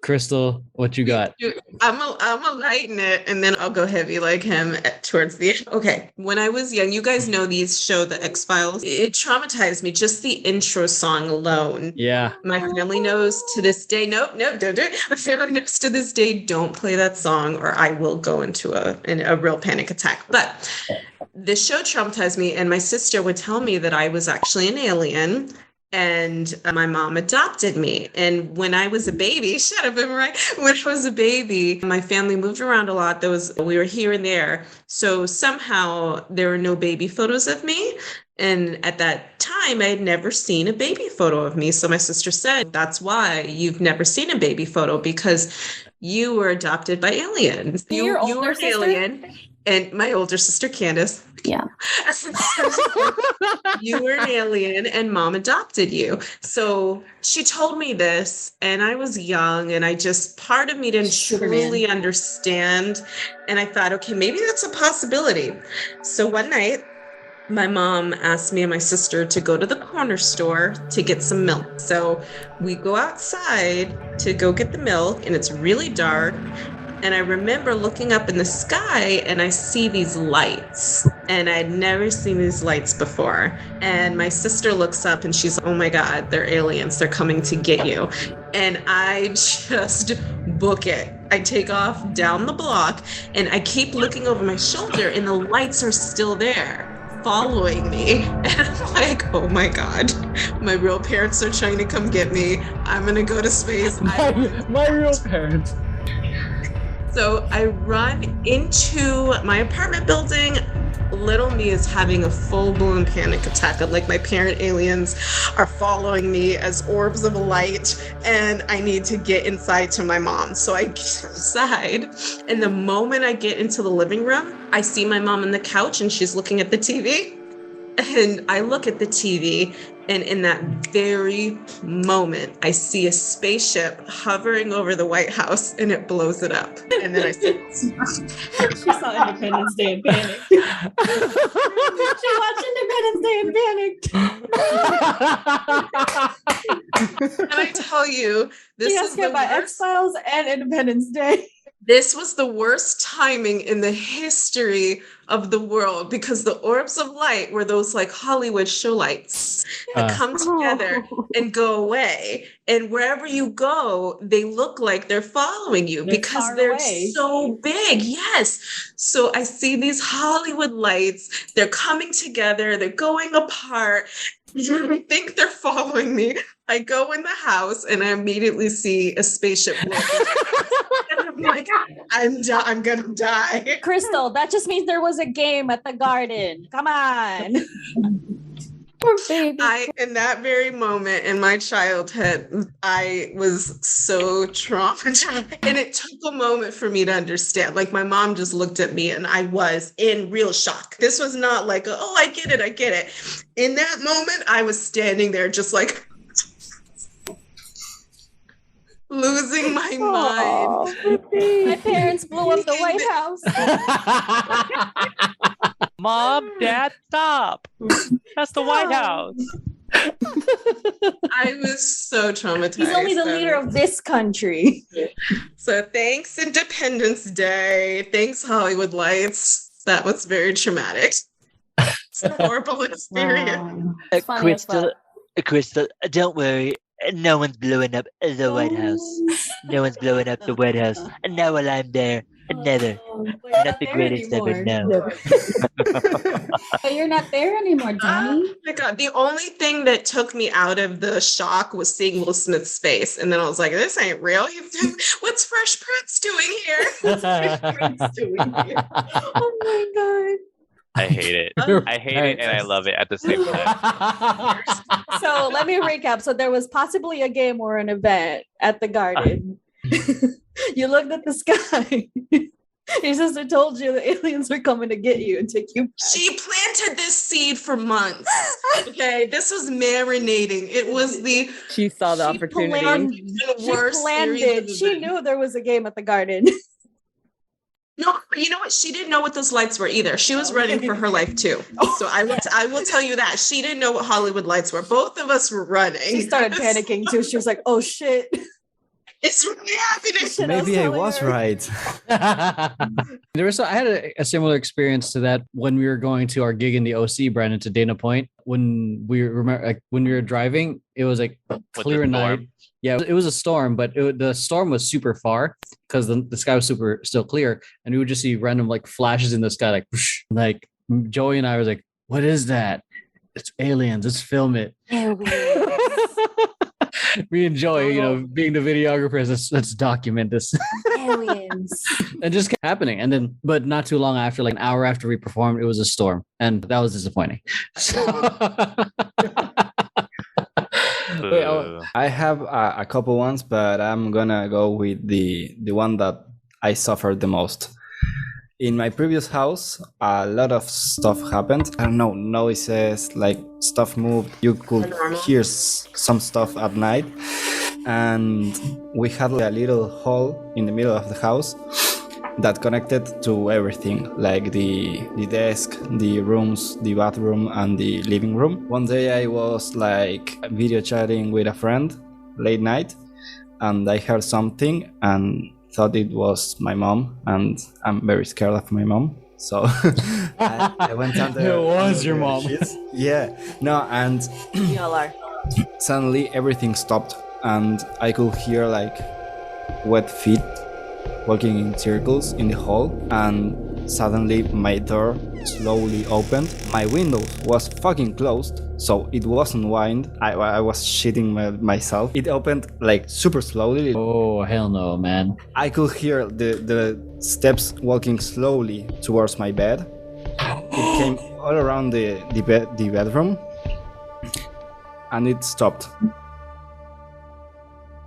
Krystle, what you got? I'm a lighten it, and then I'll go heavy like him towards the end. Okay. When I was young, you guys know these show, The X-Files. It traumatized me, just the intro song alone. Yeah. My family knows to this day, nope, don't do it. My family knows to this day, don't play that song or I will go into a real panic attack. But this show traumatized me, and my sister would tell me that I was actually an alien. And my mom adopted me. And when I was a baby, shut up, am I right? When I was a baby, my family moved around a lot. We were here and there. So somehow there were no baby photos of me. And at that time, I had never seen a baby photo of me. So my sister said, that's why you've never seen a baby photo, because you were adopted by aliens. You were an alien. And my older sister, Candace. Yeah. You were an alien and mom adopted you. So she told me this, and I was young, and part of me didn't truly understand. And I thought, okay, maybe that's a possibility. So one night, my mom asked me and my sister to go to the corner store to get some milk. So we go outside to go get the milk, and it's really dark. And I remember looking up in the sky, and I see these lights, and I'd never seen these lights before. And my sister looks up, and she's like, oh my God, they're aliens. They're coming to get you. And I just book it. I take off down the block, and I keep looking over my shoulder, and the lights are still there, following me. And I'm like, oh my God, my real parents are trying to come get me. I'm going to go to space. My real parents. So I run into my apartment building. Little me is having a full-blown panic attack. Like my parent aliens are following me as orbs of light, and I need to get inside to my mom. So I get inside, and the moment I get into the living room, I see my mom on the couch, and she's looking at the TV. And I look at the TV, and in that very moment, I see a spaceship hovering over the White House, and it blows it up. And then I said, She saw Independence Day and panicked. She watched Independence Day and panicked. and I tell you, this She got is the scared by worst. X-Files and Independence Day. This was the worst timing in the history of the world because the orbs of light were those like Hollywood show lights that come together and go away. And wherever you go, they look like they're following you because they're so big. Yes. So I see these Hollywood lights. They're coming together. They're going apart. I think they're following me. I go in the house and I immediately see a spaceship blow. And I'm like, I'm gonna die. Krystle, that just means there was a game at the garden. Come on. Poor baby. In that very moment in my childhood, I was so traumatized. And it took a moment for me to understand. Like my mom just looked at me and I was in real shock. This was not like, oh, I get it. In that moment, I was standing there just like losing my mind. My parents blew up the White House. Mom, Dad, stop. That's the White House. I was so traumatized. He's only the leader of this country. So thanks Independence Day. Thanks Hollywood Lights. That was very traumatic. It's a horrible experience. Krystle, don't worry. No one's blowing up the White House. No one's blowing up the White House. And now while I'm there, never. Not the greatest ever, no. But you're not there anymore, Johnny. Oh my God. The only thing that took me out of the shock was seeing Will Smith's face. And then I was like, this ain't real. What's Fresh Prince doing here? What's Fresh Prince doing here? Oh my God. I hate it. I hate it and I love it at the same time. So let me recap. So there was possibly a game or an event at the garden. You looked at the sky. Your sister told you the aliens were coming to get you and take you back. She planted this seed for months. Okay, this was marinating. It was She saw the opportunity. She planned it. She knew there was a game at the garden. No, you know what? She didn't know what those lights were either. She was running for her life too. So I will tell you that she didn't know what Hollywood lights were. Both of us were running. She started panicking too. She was like, "Oh shit, it's really happening." Maybe I was right. I had a similar experience to that when we were going to our gig in the OC, Brandon, to Dana Point. When we were driving, it was like clear night. Yeah, it was a storm, but the storm was super far because the sky was still clear, and we would just see random like flashes in the sky, like whoosh, like Joey and I was like, "What is that? It's aliens. Let's film it." Me and Joey, being the videographers, let's document this. aliens! And just kept happening, and then, but not too long after, like an hour after we performed, it was a storm, and that was disappointing. I have a couple ones, but I'm gonna go with the one that I suffered the most. In my previous house, a lot of stuff happened. I don't know, noises, like stuff moved. You could hear some stuff at night. And we had a little hall in the middle of the house that connected to everything, like the desk, the rooms, the bathroom, and the living room. One day I was like video chatting with a friend late night, and I heard something and thought it was my mom, and I'm very scared of my mom. So I went under. It was your mom. Yeah, no, and Y'all are. suddenly everything stopped, and I could hear like wet feet walking in circles in the hall, and suddenly my door slowly opened. My window was fucking closed, so it wasn't wind. I was shitting myself. It opened like super slowly. Oh hell no, man! I could hear the steps walking slowly towards my bed. It came all around the bedroom, and it stopped.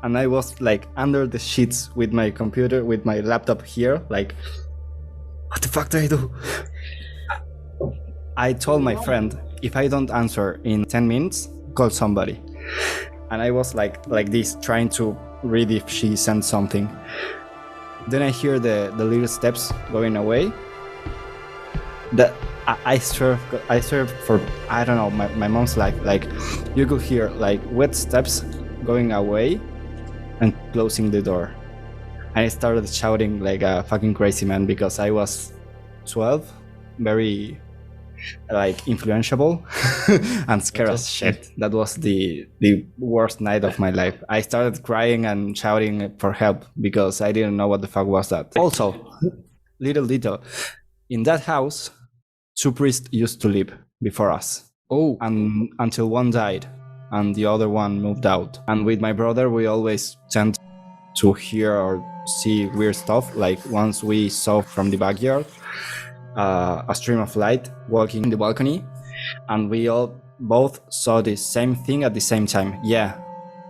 And I was like under the sheets with my computer, with my laptop here, like, what the fuck do I do? I told my friend, if I don't answer in 10 minutes, call somebody. And I was like this, trying to read if she sent something. Then I hear the little steps going away. That I swear for, I don't know, my mom's like you could hear like wet steps going away and closing the door. And I started shouting like a fucking crazy man because I was 12, very like influential and scared as shit. That was the worst night of my life. I started crying and shouting for help because I didn't know what the fuck was that. Also, little detail, in that house, 2 priests used to live before us. Oh. And until one died and the other one moved out. And with my brother, we always tend to hear or see weird stuff. Like once we saw from the backyard a stream of light walking in the balcony, and we all both saw the same thing at the same time. Yeah,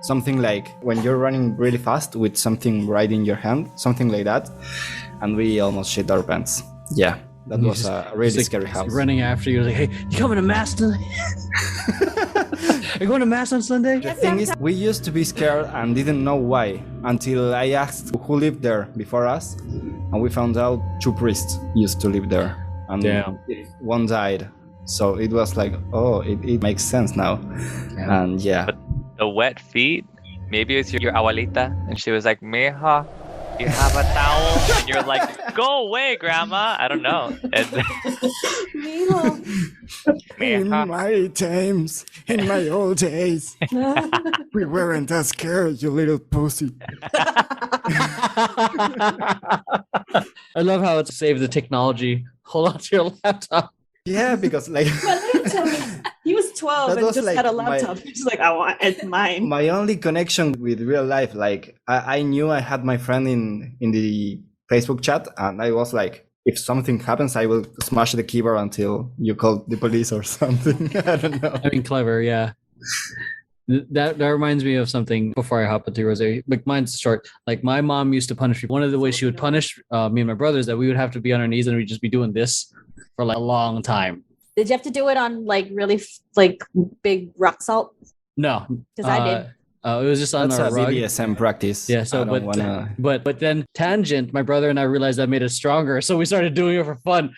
something like when you're running really fast with something right in your hand, something like that. And we almost shit our pants. Yeah, that was a really scary house. Running after you, like, hey, you coming to mass tonight? Are you going to mass on Sunday? The thing is, we used to be scared and didn't know why until I asked who lived there before us, and we found out 2 priests used to live there, and one died. So it was like, oh, it makes sense now. Yeah. And yeah. But the wet feet, maybe it's your abuelita, and she was like, Mija, you have a towel? And you're like, go away, grandma. I don't know. In my times, in my old days, we weren't that scared, you little pussy. I love how it's saved the technology. Hold on to your laptop. Yeah, because like he was 12 and just like had a laptop. He's just like, I want it mine. My only connection with real life, like I knew I had my friend in the Facebook chat, and I was like, if something happens, I will smash the keyboard until you call the police or something. I don't know. I mean, clever, yeah. That reminds me of something before I hop into Rosie. Like mine's short. Like my mom used to punish me. One of the ways she would punish me and my brothers, that we would have to be on our knees and we'd just be doing this for like a long time. Did you have to do it on like really like big rock salt? No, because I did. It was just on That's our a rug. BDSM practice. Yeah. So, but then tangent, my brother and I realized that made us stronger, so we started doing it for fun.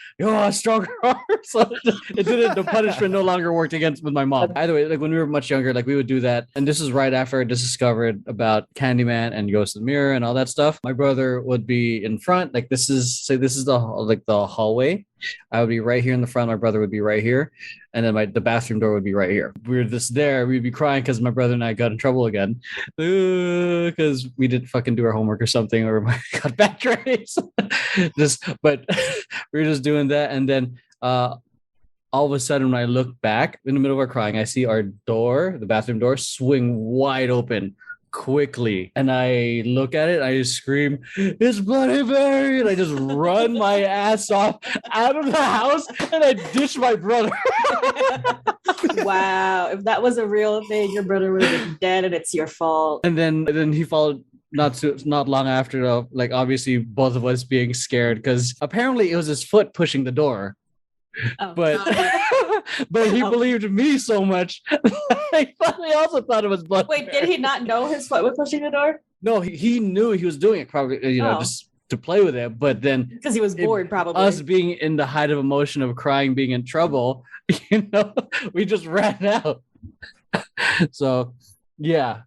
Stronger arms. So it didn't. The punishment no longer worked against with my mom. Either way, like when we were much younger, like we would do that, and this is right after I discovered about Candyman and Ghost in the Mirror and all that stuff. My brother would be in front, like this is the hallway. I would be right here in the front. My brother would be right here. And then the bathroom door would be right here. We were just there. We'd be crying because my brother and I got in trouble again. Because we didn't fucking do our homework or something, or got bad grades. But we were just doing that. And then all of a sudden, when I look back in the middle of our crying, I see our door, the bathroom door, swing wide open quickly, and I look at it, I just scream, it's Bloody Mary, and I just run my ass off out of the house, and I ditch my brother. Wow, if that was a real thing, your brother would have been dead, and it's your fault. And then he followed not long after, though, like obviously both of us being scared because apparently it was his foot pushing the door. But he believed me so much. He also thought it was blood. Wait, did he not know his foot was pushing the door? No, he knew he was doing it probably, just to play with it. But then because he was bored, probably. Us being in the height of emotion of crying, being in trouble, we just ran out. So, yeah,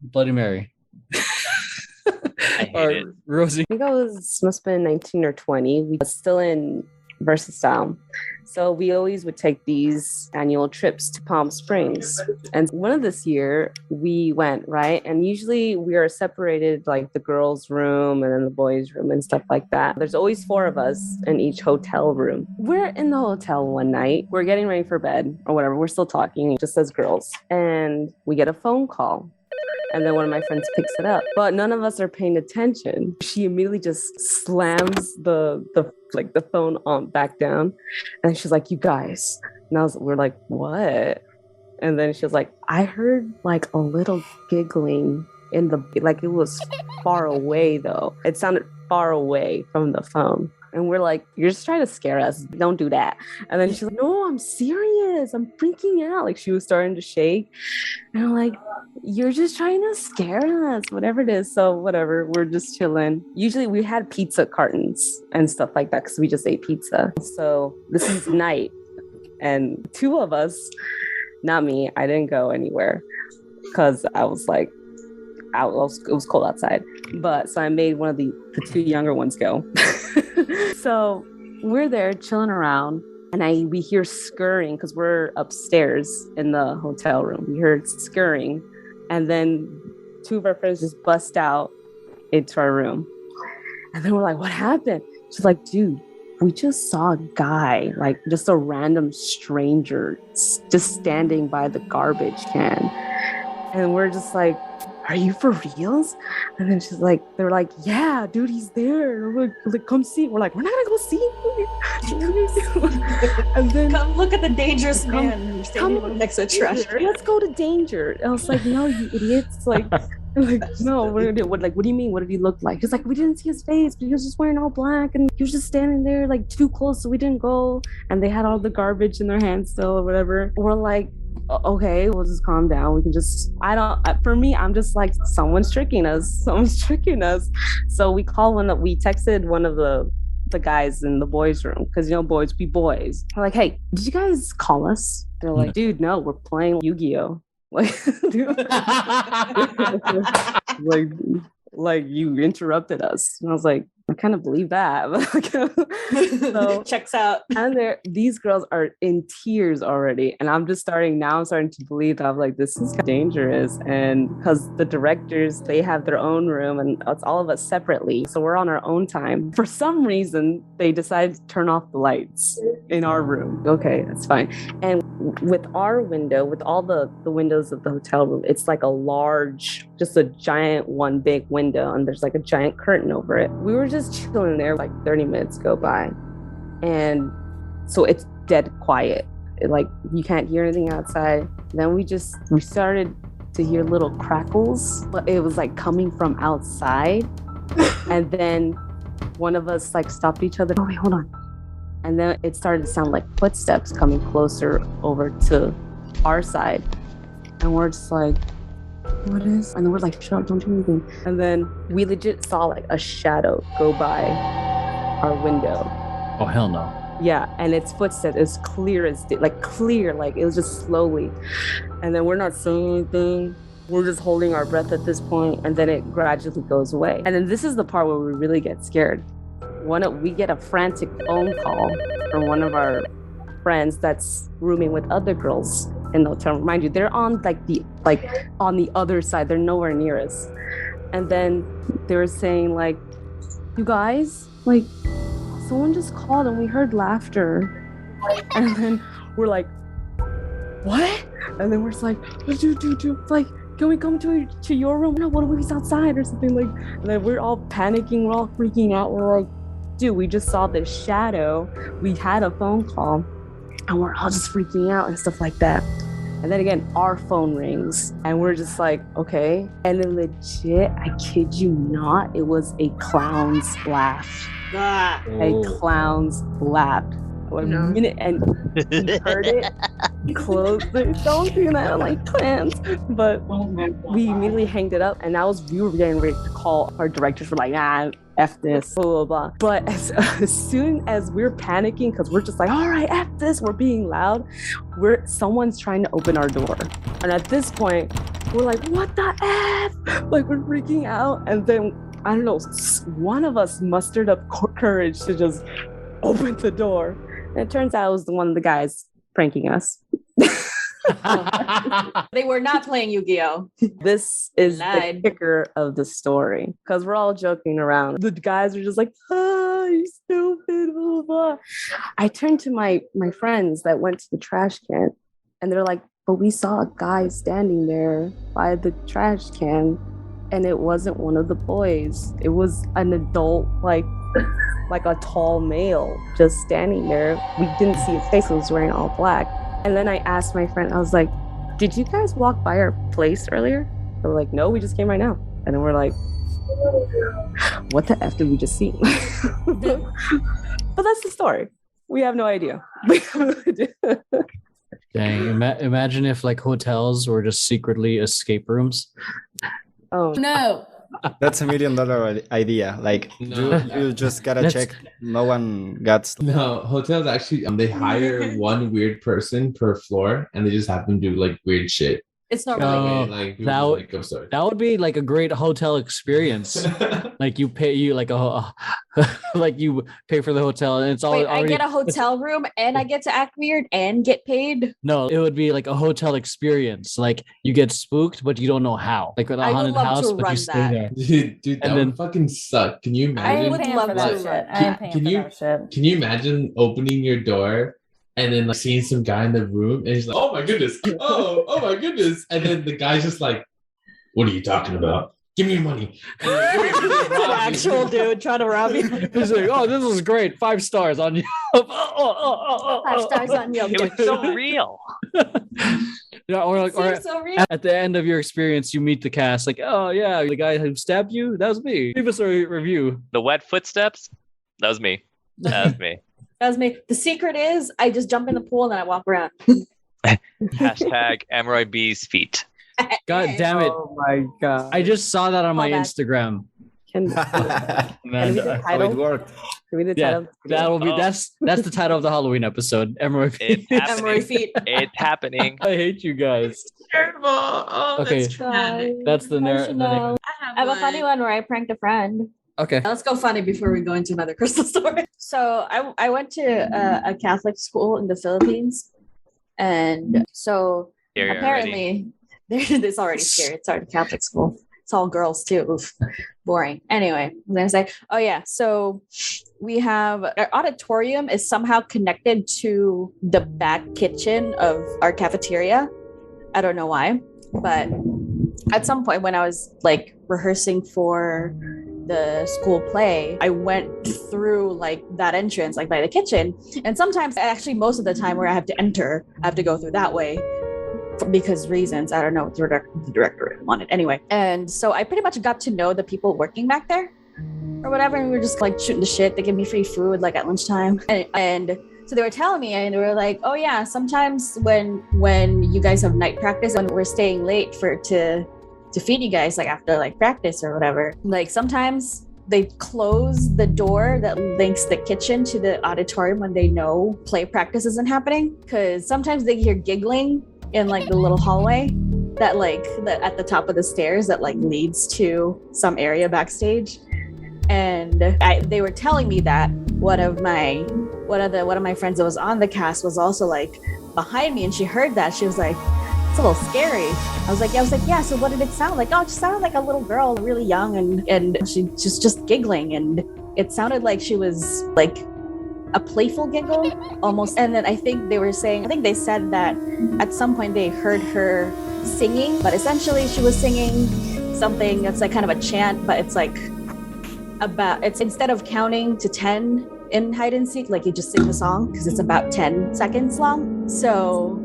Bloody Mary. I hate it. Rosie. I think must have been 19 or 20. We were still in Versatile. So we always would take these annual trips to Palm Springs. And one of this year we went, right? And usually we are separated, like the girls' room and then the boys' room and stuff like that. There's always 4 of us in each hotel room. We're in the hotel one night. We're getting ready for bed or whatever. We're still talking just as girls. And we get a phone call. And then one of my friends picks it up, but none of us are paying attention. She immediately just slams the phone on back down, and she's like, "You guys," and we're like, "What?" And then she was like, "I heard like a little giggling in like it was far away though. It sounded far away from the phone." And we're like, you're just trying to scare us. Don't do that. And then she's like, no, I'm serious. I'm freaking out. Like she was starting to shake. And I'm like, you're just trying to scare us, whatever it is. So whatever, we're just chilling. Usually we had pizza cartons and stuff like that because we just ate pizza. So this is night. And two of us, not me, I didn't go anywhere because I was like, it was cold outside. But so I made one of the two younger ones go. So we're there chilling around and we hear scurrying because we're upstairs in the hotel room. We heard scurrying. And then two of our friends just bust out into our room. And then we're like, what happened? She's like, dude, we just saw a guy, like just a random stranger just standing by the garbage can. And we're just like, are you for reals? And then she's like, they're like, yeah, dude, he's there. And we're like, come see. We're like, we're not gonna go see him. And then come look at the dangerous man standing next to a trash can. Let's go to danger. I was like, no, you idiots. Like no, what do you mean? What did he look like? He's like, we didn't see his face, but he was just wearing all black and he was just standing there like too close, so we didn't go. And they had all the garbage in their hands still or whatever. We're like, okay, we'll just calm down. We can just, for me, I'm just like, someone's tricking us. So we texted one of the guys in the boys' room, because boys be boys. We're like, hey, did you guys call us? They're like, dude, no, we're playing Yu-Gi-Oh. Like you interrupted us. And I was like, I kind of believe that. So checks out. And these girls are in tears already. And I'm starting to believe that I'm like, this is dangerous. And because the directors, they have their own room and it's all of us separately. So we're on our own time. For some reason, they decided to turn off the lights in our room. Okay, that's fine. And with our window, with all the windows of the hotel room, it's like a large, just a giant one big window. And there's like a giant curtain over it. We were just chilling there, like 30 minutes go by. And so it's dead quiet. Like you can't hear anything outside. Then we started to hear little crackles, but it was like coming from outside. And then one of us like stopped each other. Oh, wait, hold on. And then it started to sound like footsteps coming closer over to our side. And we're just like, what is? And then we're like, shut up, don't do anything. And then we legit saw like a shadow go by our window. Oh, hell no. Yeah, and its footsteps is clear as day, like it was just slowly. And then we're not saying anything. We're just holding our breath at this point, and then it gradually goes away. And then this is the part where we really get scared. We get a frantic phone call from one of our friends that's rooming with other girls in the hotel. Mind you, they're on on the other side. They're nowhere near us. And then they were saying like, you guys, like someone just called and we heard laughter. And then we're like, what? And then we're just like, like, can we come to your room? No, what if he's outside or something like? And then we're all panicking, we're all freaking out. We're like, dude, we just saw this shadow. We had a phone call and we're all just freaking out and stuff like that. And then again, our phone rings and we're just like, okay. And then legit, I kid you not, it was a clown's laugh. A clown's laugh. Minute, and we heard it, closed it. Don't do that, like plans. But we immediately hanged it up, and we were getting ready to call our directors. We're like, F this, blah, blah, blah. But as soon as we're panicking, because we're just like, all right, F this, we're being loud, someone's trying to open our door. And at this point, we're like, what the F? Like, we're freaking out. And then, I don't know, one of us mustered up courage to just open the door. And it turns out it was one of the guys pranking us. They were not playing Yu-Gi-Oh! This is the kicker of the story, because we're all joking around. The guys are just like, you stupid, blah, blah. I turned to my friends that went to the trash can, and they're like, but we saw a guy standing there by the trash can, and it wasn't one of the boys. It was an adult, like a tall male just standing there. We didn't see his face. He was wearing all black. And then I asked my friend, I was like, did you guys walk by our place earlier? They were like, no, we just came right now. And then we're like, What the F did we just see? But that's the story. We have no idea. Dang, imagine if like hotels were just secretly escape rooms. Oh No. That's $1 million idea. Like No. you just gotta That's- check no one got No, hotels actually they hire one weird person per floor, and they just have them do like weird shit. It's not Oh, really good. Like that would- like, I'm sorry. That would be like a great hotel experience. Like you pay like you pay for the hotel and it's all Wait, I already get a hotel room and I get to act weird and get paid. no, it would be like a hotel experience. Like you get spooked, but you don't know how. Like with a I would haunted love house, to but run you stay that. there. Dude, that And would then- fucking suck. Can you I imagine? am would paying love for that to shit. run. I am paying Can for you- that shit. Can you imagine opening your door and then like seeing some guy in the room and he's like, "Oh my goodness, oh my goodness," and then the guy's just like, "What are you talking about? Give me your money." And then, Actual dude trying to rob you. He's like, "Oh, this is great. 5 stars on you." 5 stars on Yelp. It was so real. Yeah, or like, or Seems so real. at the end of your experience, you meet the cast. Like, oh yeah, the guy who stabbed you, that was me. Leave us a review. The wet footsteps, that was me. That was me. That was me. The secret is I just jump in the pool and then I walk around. Hashtag Emeroy B's feet. God damn it! Oh my god! I just saw that on my Call back. Instagram. Can And, we do the How it title? worked. Can we do the yeah, title? that will be Oh. that's the title of the Halloween episode. Emery. It's Emery happening. feet. It's happening. I hate you guys. Terrible. Oh, Okay. that's traumatic. That's the narrative. Emotional. I I have a funny one where I pranked a friend. Okay. Let's go funny before we go into another Krystle story. So I went to a Catholic school in the Philippines, and so Scary already. apparently it's already scary. It's already Catholic school. It's all girls too. Oof. Boring. Anyway, I'm gonna say, oh yeah. So we have our auditorium is somehow connected to the back kitchen of our cafeteria. I don't know why, but at some point when I was like rehearsing for the school play, I went through like that entrance, like by the kitchen. And sometimes, actually, most of the time where I have to enter, I have to go through that way because reasons. I don't know what the director wanted. Anyway, and so I pretty much got to know the people working back there or whatever. And we were just like shooting the shit. They give me free food like at lunchtime. And so they were telling me, and they were like, "Oh yeah, sometimes when you guys have night practice and we're staying late to feed you guys like after like practice or whatever, like sometimes they close the door that links the kitchen to the auditorium when they know play practice isn't happening, because sometimes they hear giggling in like the little hallway that like at the top of the stairs that like leads to some area backstage. And they were telling me that one of my friends that was on the cast was also like behind me, and she heard that. She was like, "It's a little scary." I was like, yeah, so what did it sound like? Oh, it just sounded like a little girl, really young, and she just giggling, and it sounded like she was like a playful giggle almost. And then I think they said that at some point they heard her singing, but essentially she was singing something that's like kind of a chant, but it's like it's instead of counting to 10 in hide and seek, like you just sing the song because it's about 10 seconds long. So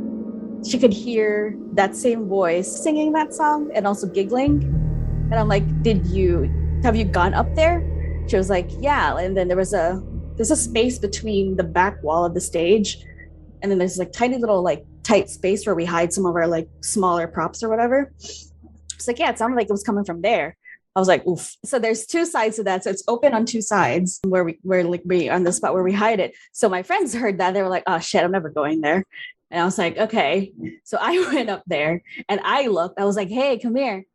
she could hear that same voice singing that song and also giggling. And I'm like, have you gone up there? She was like, yeah. And then there's a space between the back wall of the stage. And then there's like tiny little like tight space where we hide some of our like smaller props or whatever. It's like, yeah, it sounded like it was coming from there. I was like, oof. So there's 2 sides to that. So it's open on 2 sides where we on the spot where we hide it. So my friends heard that. They were like, oh shit, I'm never going there. And I was like, okay. So I went up there and I looked. I was like, hey, come here.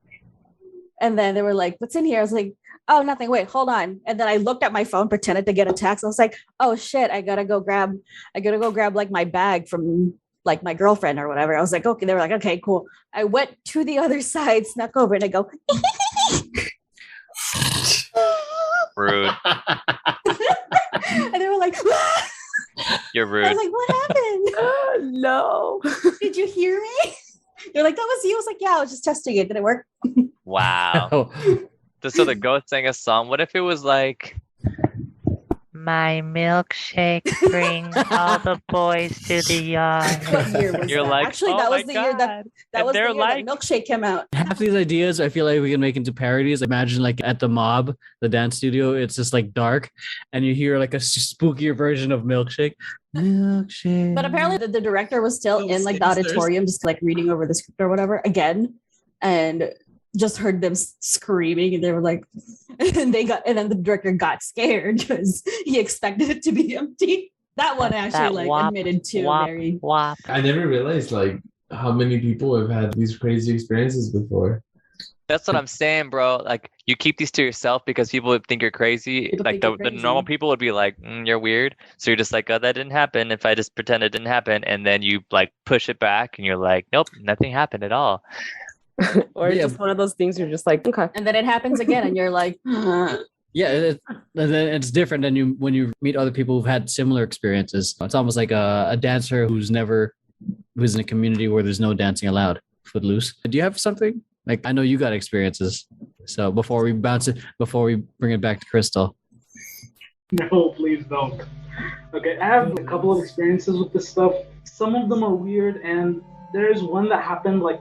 And then they were like, what's in here? I was like, oh, nothing. Wait, hold on. And then I looked at my phone, pretended to get a text. I was like, oh shit, I gotta go grab like my bag from like my girlfriend or whatever. I was like, okay. They were like, okay, cool. I went to the other side, snuck over, and I go, Rude. and they were like, You're I rude. was like, what happened? No. Did you hear me? They're like, that was you. I was like, yeah, I was just testing it. Did it work? Wow. Oh, So the ghost sang a song. What if it was like, My milkshake brings all the boys to the yard. What year was You're that? like, Actually, "Oh that my was the year that God." that And was the they're year like- that Milkshake came out. Half these ideas I feel like we can make into parodies. Imagine like at the mob, the dance studio, it's just like dark, and you hear like a spookier version of Milkshake. Milkshake. But apparently the director was still in like the auditorium, just like reading over the script or whatever again, and just heard them screaming, and they were like, and then the director got scared because he expected it to be empty. That one actually admitted to very. Wop. I never realized like how many people have had these crazy experiences before. That's what I'm saying, bro. Like, you keep these to yourself because people would think you're crazy. People Like, think the you're normal crazy. people would be like, you're weird. So you're just like, oh, that didn't happen. If I just pretend it didn't happen. And then you, like, push it back and you're like, nope, nothing happened at all. Or it's just one of those things you're just like, okay. And then it happens again, and you're like, Yeah, and then it's different than when you meet other people who've had similar experiences. It's almost like a dancer who's in a community where there's no dancing allowed. Footloose. Do you have something? Like, I know you got experiences. So before we bring it back to Krystle. No, please don't. Okay, I have a couple of experiences with this stuff. Some of them are weird, and there's one that happened like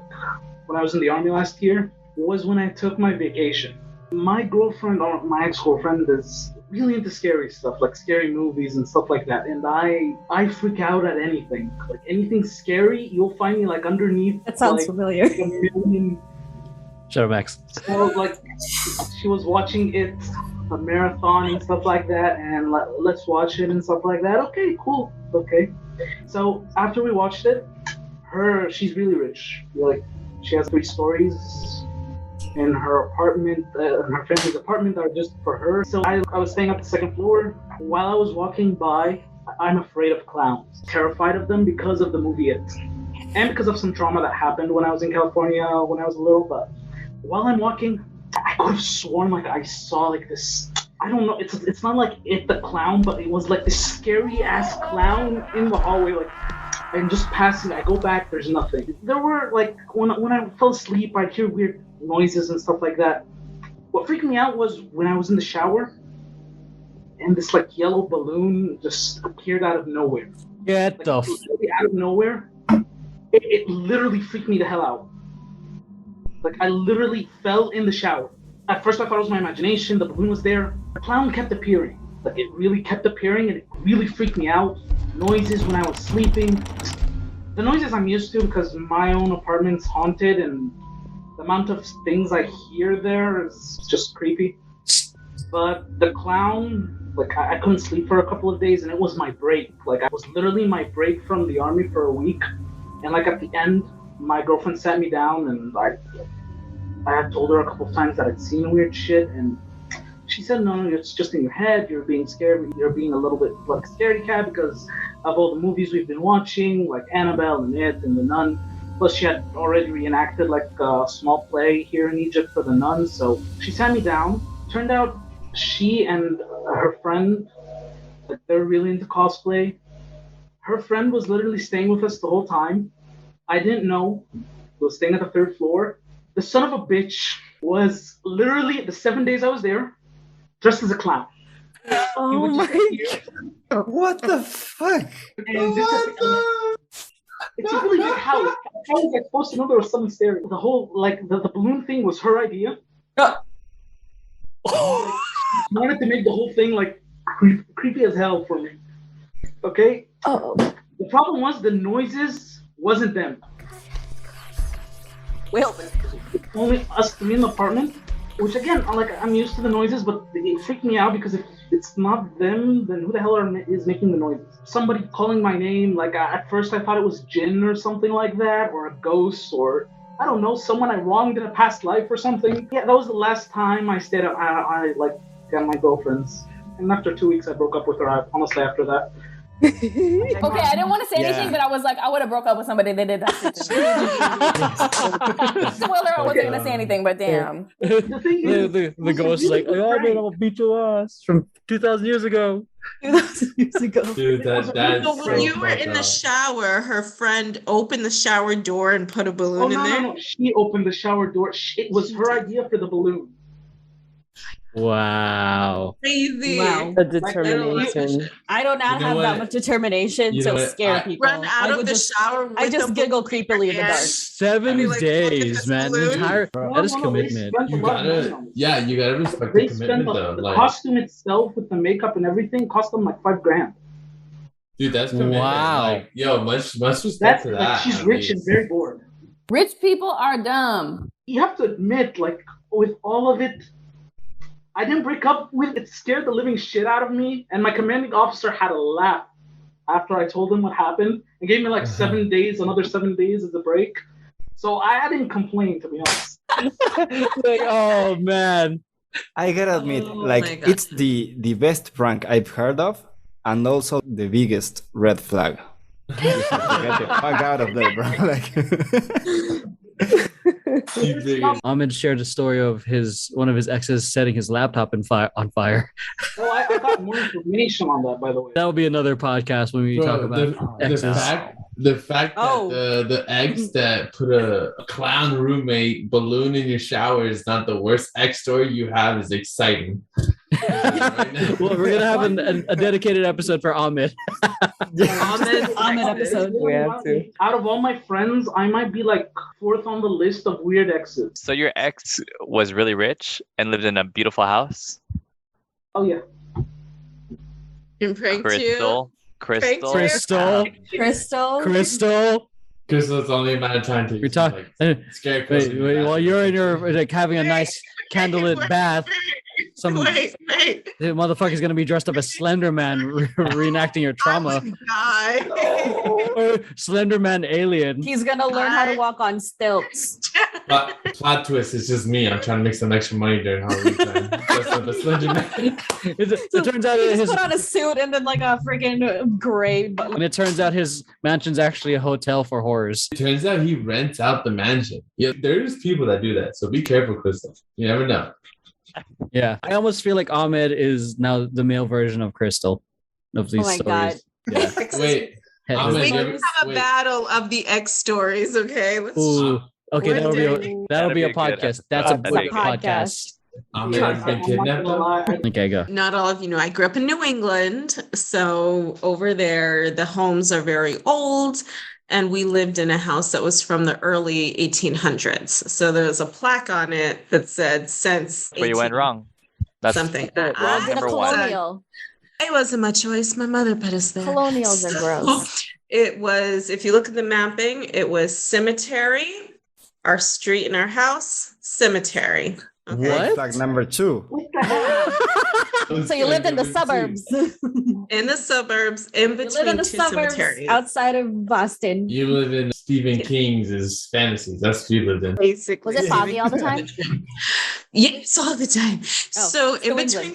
when I was in the army last year, was when I took my vacation. My girlfriend, or my ex-girlfriend, is really into scary stuff, like scary movies and stuff like that. And I freak out at anything. Like anything scary, you'll find me like underneath. that sounds like, familiar. like a million. Shut up, Max. So like she was watching it, a marathon and stuff like that, and let's watch it and stuff like that. Okay, cool. Okay. So after we watched it, she's really rich. Like she has 3 stories in her apartment, in her family's apartment that are just for her. So I was staying up the 2nd floor. While I was walking by, I'm afraid of clowns, terrified of them because of the movie It, and because of some trauma that happened when I was in California when I was little. But while I'm walking, I could have sworn like I saw like this. I don't know. It's not like It the clown, but it was like this scary ass clown in the hallway. Like I'm just passing. I go back. There's nothing. There were like when I fell asleep, I'd hear weird noises and stuff like that. What freaked me out was when I was in the shower, and this like yellow balloon just appeared out of nowhere. Get Like, the literally out of nowhere. It literally freaked me the hell out. Like I literally fell in the shower. At first I thought it was my imagination. The balloon was there. The clown kept appearing. Like it really kept appearing, and it really freaked me out. Noises when I was sleeping. The noises I'm used to because my own apartment's haunted, and the amount of things I hear there is just creepy. But the clown, like I couldn't sleep for a couple of days, and it was my break. Like I was literally my break from the army for a week, and like at the end, my girlfriend sat me down, and I had told her a couple of times that I'd seen weird shit, and she said, no, it's just in your head. You're being scared. You're being a little bit like a scaredy cat because of all the movies we've been watching, like Annabelle and It and The Nun. Plus, she had already reenacted like a small play here in Egypt for The Nun. So she sat me down. Turned out she and her friend, like, they're really into cosplay. Her friend was literally staying with us the whole time. I didn't know. He was staying at the 3rd floor. The son of a bitch was literally the 7 days I was there, dressed as a clown. Oh my God. What the fuck? And it's a really big house. How was I supposed to know there was something scary? The whole, like, the balloon thing was her idea. She wanted to make the whole thing, like, creepy as hell for me. Okay? Oh. The problem was the noises wasn't them. Well, Only us 3 in the apartment, which again, I'm used to the noises, but it freaked me out because if it's not them, then who the hell is making the noises? Somebody calling my name, like at first I thought it was Jinn or something like that, or a ghost, or I don't know, someone I wronged in a past life or something. Yeah, that was the last time I stayed up. I got my girlfriends, and after 2 weeks I broke up with her. Honestly, after that. Okay, I didn't want to say anything, but I was like, I would have broke up with somebody that did that shit to me. Spoiler, I wasn't gonna say anything, but damn. The ghost is like, oh man, I'm gonna beat your ass from 2,000 years ago. 2,000 years ago. Dude, that's So when you were in the shower, her friend opened the shower door and put a balloon in there? No. She opened the shower door. It was her idea for the balloon. Wow. Crazy. Wow. The determination. I do not You know have that what? much determination You know to what? scare people. Run out I of would the just, shower. With I just the giggle balloon in creepily in your the dark. hand. 7 I'd be like, look at days, this man. balloon. Entire that is They commitment. spent a You lot of money gotta, on this. yeah, you gotta respect They the spent commitment though. the Like, costume itself with the makeup and everything cost them like $5,000. dude, that's commitment. Wow. Like, yo, much respect That's to like that. she's at rich and least. very bored. Rich people are dumb. You have to admit, like with all of it, I didn't break up with it. Scared the living shit out of me, and my commanding officer had a laugh after I told him what happened and gave me like 7 days, another 7 days as a break. So I didn't complain, to be honest. Like, oh man. I gotta admit, Oh my like God. it's the best prank I've heard of, and also the biggest red flag. You have to get the fuck out of there, bro. Like, Ahmed shared a story of one of his exes setting his laptop on fire. Oh, I got more information on that, by the way. That will be another podcast when we talk Bro, about the exes. fact Oh. that the ex that put a clown roommate balloon in your shower is not the worst ex story you have is exciting. Right now. Well, we're gonna have a dedicated episode for Ahmed. Ahmed episode. We have to. Out of all my friends, I might be like 4th on the list of weird exes. So your ex was really rich and lived in a beautiful house? Oh yeah. And pranked you. Krystle. Krystle. Because it's only a matter of time to You're talking. scare Wait, while you're in your like having a nice candlelit bath, some Wait. the motherfucker's gonna be dressed up as Slender Man reenacting your trauma. Or Slender Man alien. He's gonna learn how to walk on stilts. Plot twist, it's just me. I'm trying to make some extra money during Halloween time. Dressed up as Slender Man. It turns out He just his put on a suit and then like a freaking gray. and it turns out his mansion's actually a hotel for horrors. It turns out he rents out the mansion. Yeah, there's people that do that, so be careful, Krystle. You never know. Yeah, I almost feel like Ahmed is now the male version of Krystle of these Oh my stories. God. Yeah. Wait, Ahmed, We you can ever- have a wait. battle of the X stories, okay? Let's Ooh. Okay, One that'll be day. that'll be a That'd be a good podcast. That's a episode. good That'd be a podcast. Ahmed ever been kidnapped though? Okay, go. Not all of you know, I grew up in New England. So over there, the homes are very old. And we lived in a house that was from the early 1800s. So there was a plaque on it that said since Where you went 18 wrong. That's something. wrong I- number one. Colonial. It wasn't my choice. My mother put us there. Colonials are gross. It was, if you look at the mapping, it was cemetery, our street and our house, cemetery. Okay? What? flag number 2. So you lived in the suburbs. In the suburbs, in You live between in the two suburbs cemeteries. outside of Boston. You live in Stephen King's fantasies. That's what you lived in. Basically. Was it foggy all the time? Yes, all the time. So in New between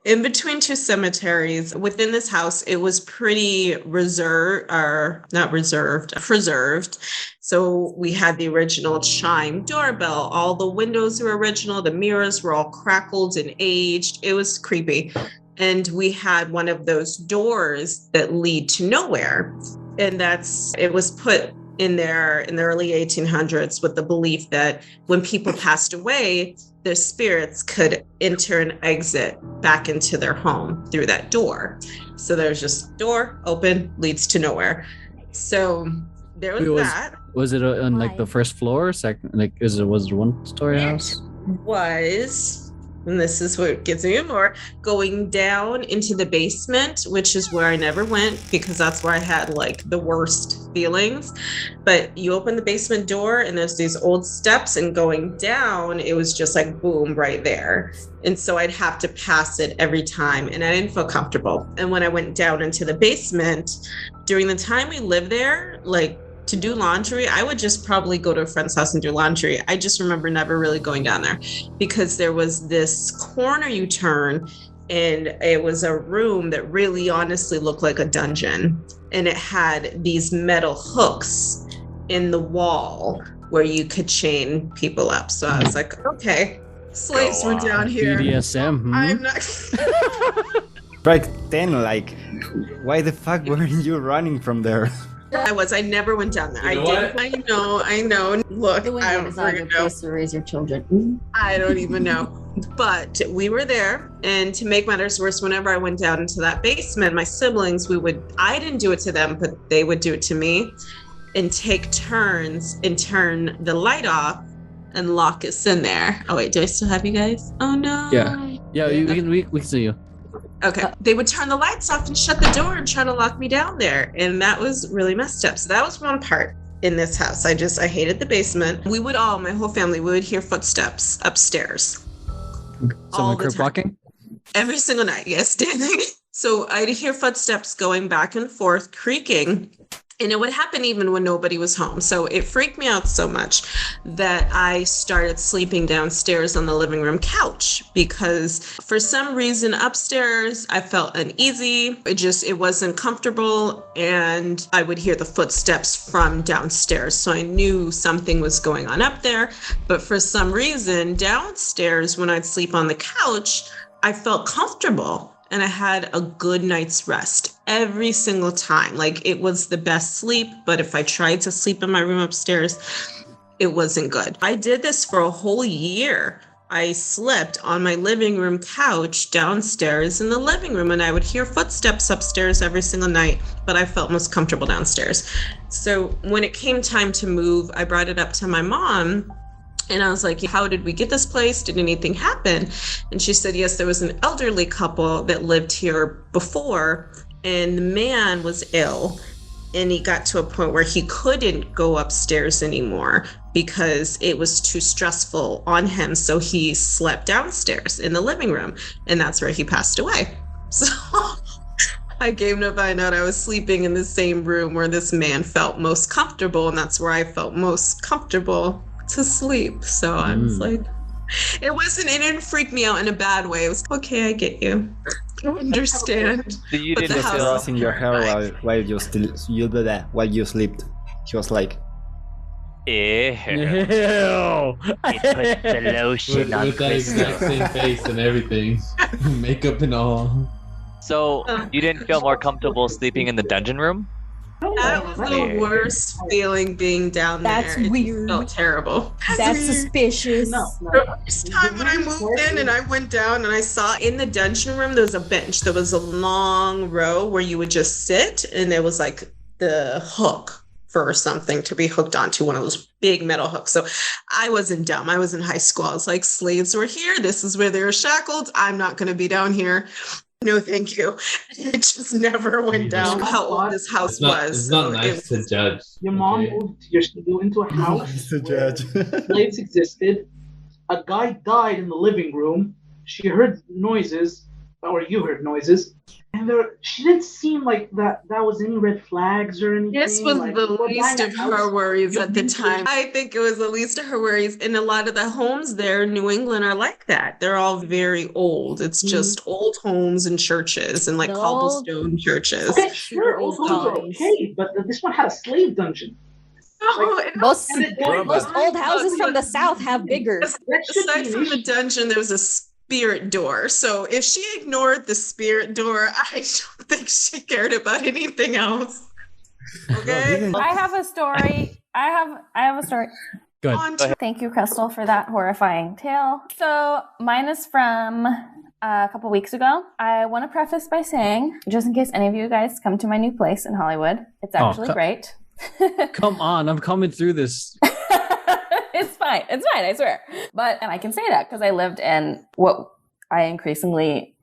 in between two cemeteries, within this house, it was pretty reserved, or not reserved, preserved. So we had the original chime doorbell. All the windows were original. The mirrors were all crackled and aged. It was creepy. And we had one of those doors that lead to nowhere. And it was put in there in the early 1800s with the belief that when people passed away, their spirits could enter and exit back into their home through that door. So there's just door open, leads to nowhere. So there was that. Was it on like the first floor, second? Like, was it one story house? And this is what gets me more, going down into the basement, which is where I never went because that's where I had like the worst feelings. But you open the basement door and there's these old steps, and going down, it was just like boom right there. And so I'd have to pass it every time, and I didn't feel comfortable. And when I went down into the basement, during the time we lived there, like to do laundry, I would just probably go to a friend's house and do laundry. I just remember never really going down there because there was this corner you turn, and it was a room that really honestly looked like a dungeon. And it had these metal hooks in the wall where you could chain people up. So I was like, okay, slaves were down here. BDSM. I'm not. Back then, like, why the fuck weren't you running from there? I never went down there. You know I know. Look, The I window don't is not a freaking good know. place to raise your children. I don't even know. But we were there, and to make matters worse, whenever I went down into that basement, my siblings, I didn't do it to them, but they would do it to me and take turns and turn the light off and lock us in there. Oh wait, do I still have you guys? Oh no. Yeah, we can see you. Okay. They would turn the lights off and shut the door and try to lock me down there. And that was really messed up. So that was one part in this house. I hated the basement. My whole family would hear footsteps upstairs. Someone crib walking? Every single night, yes, standing. So I'd hear footsteps going back and forth, creaking. And it would happen even when nobody was home. So it freaked me out so much that I started sleeping downstairs on the living room couch because for some reason upstairs I felt uneasy. It wasn't comfortable, and I would hear the footsteps from downstairs. So I knew something was going on up there. But for some reason downstairs, when I'd sleep on the couch, I felt comfortable. And I had a good night's rest every single time. Like, it was the best sleep, but if I tried to sleep in my room upstairs, it wasn't good. I did this for a whole year. I slept on my living room couch downstairs in the living room, and I would hear footsteps upstairs every single night, but I felt most comfortable downstairs. So when it came time to move, I brought it up to my mom. And I was like, how did we get this place? Did anything happen? And she said, yes, there was an elderly couple that lived here before, and the man was ill. And he got to a point where he couldn't go upstairs anymore because it was too stressful on him. So he slept downstairs in the living room, and that's where he passed away. So I came to find out I was sleeping in the same room where this man felt most comfortable, and that's where I felt most comfortable to sleep. So I was like, it didn't freak me out in a bad way. It was okay, I get you. I understand. So you But didn't the house- feel in your hair while you slept. She was like, ew. It puts the lotion on with that exact Krystle. same face and everything, makeup and all. So you didn't feel more comfortable sleeping in the dungeon room? That was the worst feeling, being down That's there. weird. It felt terrible. That's weird. suspicious. The first time when I moved in and I went down and I saw in the dungeon room, there was a bench. There was a long row where you would just sit, and there was like the hook for something to be hooked onto, one of those big metal hooks. So I wasn't dumb. I was in high school. I was like, slaves were here. This is where they were shackled. I'm not going to be down here. No, thank you. It just never went down how old this house was. It's not So nice to judge. Your mom okay? moved you into a house to where judge. slaves existed. A guy died in the living room. She heard noises, or you heard noises, and she didn't seem like that was any red flags or anything. this was like, the people least dying of in the her house. worries You at the think time. I think it was the least of her worries. And a lot of the homes there in New England are like that. They're all very old. It's just old homes and churches and like They're cobblestone churches. Okay, sure, old homes are okay, but this one had a slave dungeon. Most Like, old houses from the south have bigger. Aside from the dungeon, there was a spirit door. So if she ignored the spirit door, I don't think she cared about anything else. Okay. I have a story. I have a story. Good. On to- Thank you, Krystle, for that horrifying tale. So mine is from a couple weeks ago. I want to preface by saying, just in case any of you guys come to my new place in Hollywood, it's actually great. Come on, I'm coming through this. It's fine. It's fine, I swear. And I can say that because I lived in what I increasingly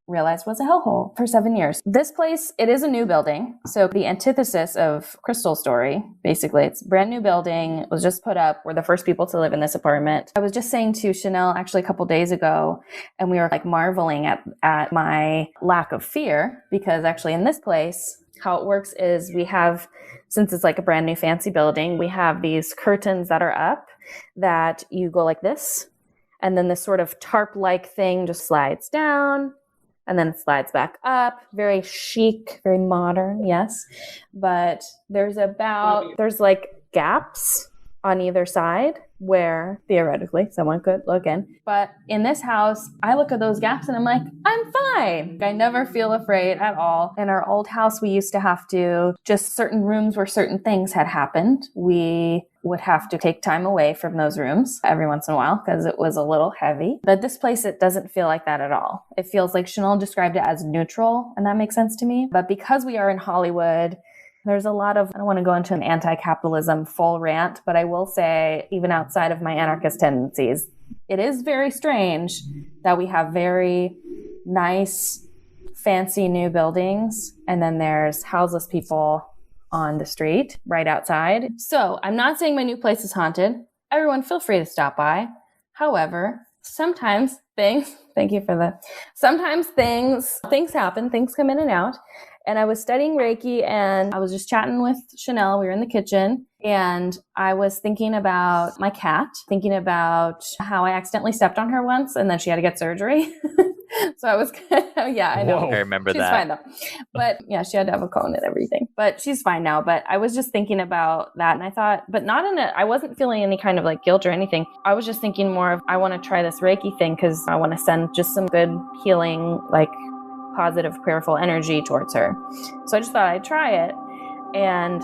realized was a hellhole for 7 years. This place, it is a new building. So the antithesis of Krystle's story, basically, it's a brand new building, was just put up. We're the first people to live in this apartment. I was just saying to Chanel actually a couple days ago, and we were like marveling at my lack of fear, because actually in this place, how it works is we have, since it's like a brand new fancy building, we have these curtains that are up that you go like this, and then this sort of tarp-like thing just slides down and then slides back up. Very chic, very modern, yes. But there's like gaps on either side where theoretically someone could look in. But in this house, I look at those gaps and I'm like, I'm fine. I never feel afraid at all. In our old house, we used to have to just certain rooms where certain things had happened. We would have to take time away from those rooms every once in a while because it was a little heavy. But this place, it doesn't feel like that at all. It feels like Chanel described it as neutral, and that makes sense to me. But because we are in Hollywood, there's a lot of, I don't want to go into an anti-capitalism full rant, but I will say, even outside of my anarchist tendencies, it is very strange that we have very nice, fancy new buildings, and then there's houseless people on the street right outside. So I'm not saying my new place is haunted. Everyone feel free to stop by. However, sometimes things, thank you for that. Sometimes things happen, things come in and out. And I was studying Reiki and I was just chatting with Chanel. We were in the kitchen and I was thinking about my cat, thinking about how I accidentally stepped on her once and then she had to get surgery. So I was, yeah, I know. Whoa. I remember she's that. Fine though. But yeah, she had to have a cone and everything, but she's fine now. But I was just thinking about that and I thought, but not in I wasn't feeling any kind of like guilt or anything. I was just thinking more of, I want to try this Reiki thing because I want to send just some good healing, like positive, prayerful energy towards her. So I just thought I'd try it. And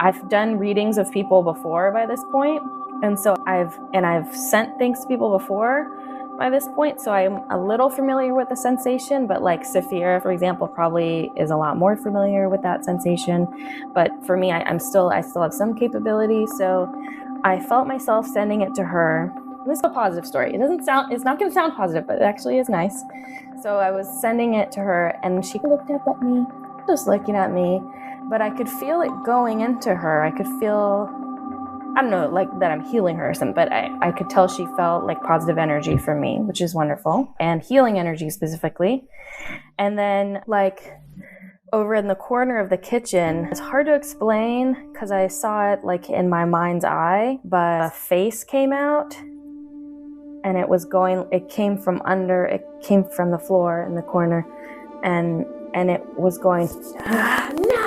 I've done readings of people before by this point. And so I've sent things to people before by this point. So I'm a little familiar with the sensation, but like Saphira, for example, probably is a lot more familiar with that sensation. But for me, I still have some capability. So I felt myself sending it to her. This is a positive story. It's not going to sound positive, but it actually is nice. So I was sending it to her and she looked up at me, just looking at me, but I could feel it going into her. I could feel, I don't know, like that I'm healing her or something, but I could tell she felt like positive energy from me, which is wonderful, and healing energy specifically. And then like over in the corner of the kitchen, it's hard to explain because I saw it like in my mind's eye, but a face came out. And it came from the floor in the corner and it was going, no.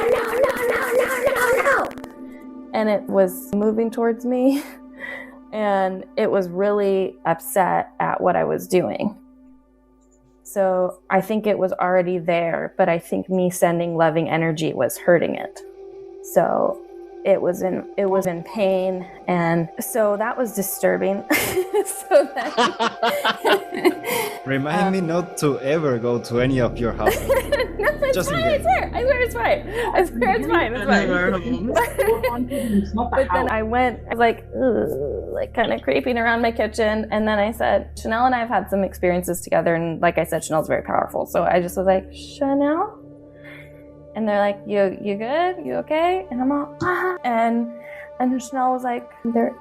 And it was moving towards me and it was really upset at what I was doing. So I think it was already there, but I think me sending loving energy was hurting it. So it was in pain, and so that was disturbing. So Remind me not to ever go to any of your houses. No, it's fine. I swear it's fine. I swear it's fine. But then I was like, ugh, like kind of creeping around my kitchen, and then I said, Chanel and I have had some experiences together, and like I said, Chanel's very powerful. So I just was like, Chanel. And they're like, you good? You okay? And I'm all, ah. And Chanel was like, there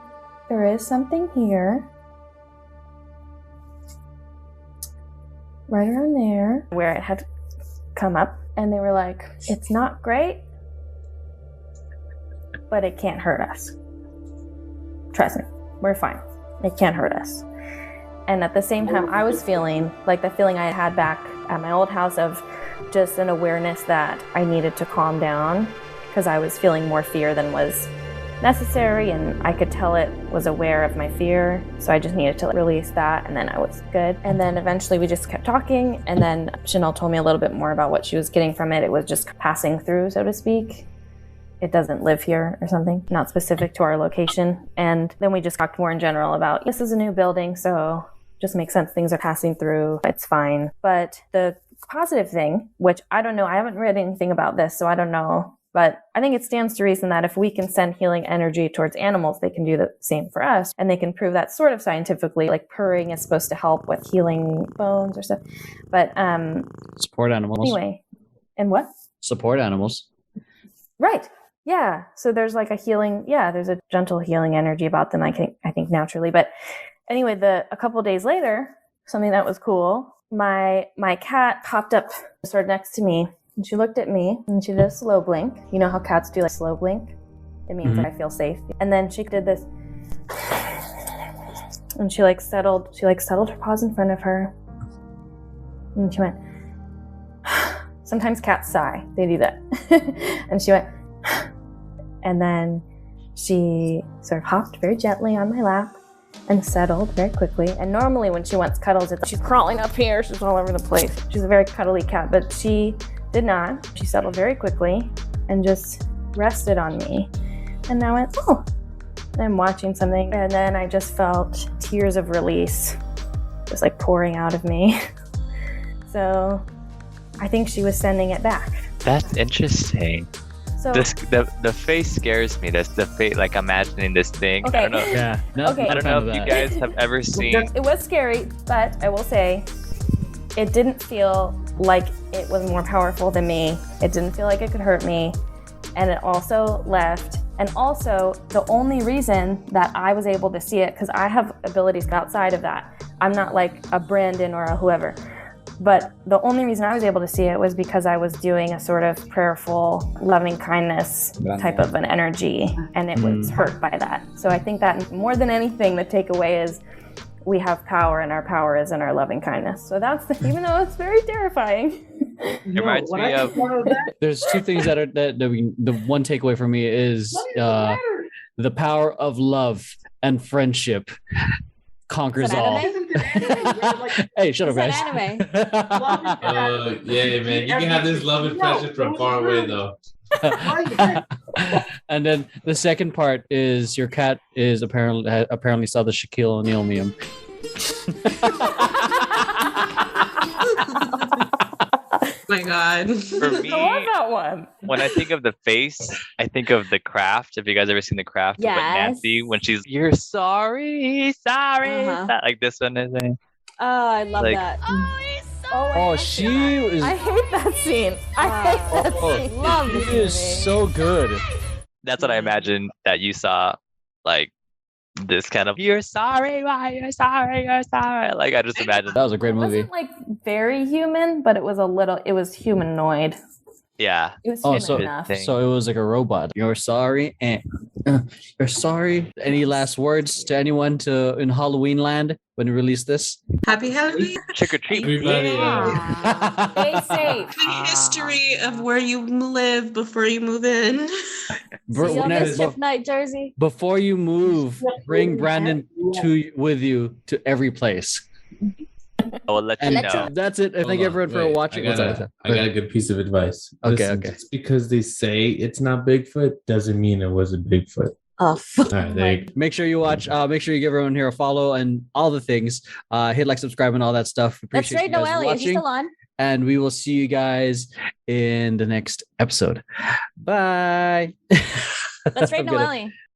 is something here. Right around there where it had come up. And they were like, it's not great, but it can't hurt us. Trust me, we're fine. It can't hurt us. And at the same time, I was feeling like the feeling I had back at my old house of just an awareness that I needed to calm down because I was feeling more fear than was necessary, and I could tell it was aware of my fear, so I just needed to release that, and then I was good. And then eventually we just kept talking, and then Chanel told me a little bit more about what she was getting from it. It was just passing through, so to speak. It doesn't live here or something, not specific to our location. And then we just talked more in general about, this is a new building, so just makes sense, things are passing through, it's fine. But the positive thing, which I don't know, I haven't read anything about this, so I don't know, but I think it stands to reason that if we can send healing energy towards animals, they can do the same for us, and they can prove that sort of scientifically, like purring is supposed to help with healing bones or stuff. But support animals. Anyway, and what? Support animals. Right. Yeah. So there's like a healing, there's a gentle healing energy about them, I think naturally. But anyway, a couple of days later, something that was cool, my cat popped up sort of next to me, and she looked at me and she did a slow blink. You know how cats do like slow blink? It means that I feel safe. And then she did this, and she settled her paws in front of her, and she went, sometimes cats sigh, they do that. And she went, and then she sort of hopped very gently on my lap and settled very quickly. And normally when she wants cuddles, she's crawling up here, she's all over the place. She's a very cuddly cat, but she did not. She settled very quickly and just rested on me. And I went, oh, I'm watching something. And then I just felt tears of release just like pouring out of me. So I think she was sending it back. That's interesting. So the face scares me. The face, like imagining this thing. Okay. I don't know. Yeah. No, Okay. I don't know if you guys have ever seen. it was scary, but I will say it didn't feel like it was more powerful than me. It didn't feel like it could hurt me. And it also left. And also, the only reason that I was able to see it, because I have abilities outside of that. I'm not like a Brandon or a whoever. But the only reason I was able to see it was because I was doing a sort of prayerful, loving kindness type of an energy, and it was hurt by that. So I think that more than anything, the takeaway is we have power, and our power is in our loving kindness. So that's even though it's very terrifying. It reminds me of. There's two things that the one takeaway for me is the power of love and friendship conquers all. Hey, shut up, guys. Anime. Yeah, man. You can have this love and friendship from far away, though. And then the second part is your cat is apparently saw the Shaquille O'Neal meme. My God. For me, I love that one. when I think of the face, I think of The Craft. Have you guys ever seen The Craft? With Yes. Nancy, when she's, you're sorry, Uh-huh. like this one is. Oh, I love Like- that. Oh, she is. I hate that scene. I hate that scene. Love It this is movie. so good. That's what I imagine that you saw, like this kind of, you're sorry, why you're sorry, you're sorry. Like I just imagine. That was a great It movie. wasn't like very human, but it was humanoid. Yeah. It was Oh, human so enough. Thing. so it was like a robot. You're sorry, and you're sorry. Any last words to anyone in Halloween land when you release this? Happy Halloween. Trick or treat. Everybody, Stay safe. The history of where you live before you move in. See you on Now, Mischief Night, Jersey. before you move, bring Brandon with you to every place. I will let you And know. that's it. Thank you everyone for watching. I got a good piece of advice. Okay, Listen, okay. Just because they say it's not Bigfoot doesn't mean it wasn't Bigfoot. Oh, All right, there you go. Make sure you watch. Make sure you give everyone here a follow and all the things. Hit like, subscribe, and all that stuff. that's Appreciate right, you guys Noelle. Is she watching, still on? and we will see you guys in the next episode. Bye. That's right, I'm gonna- Noelle.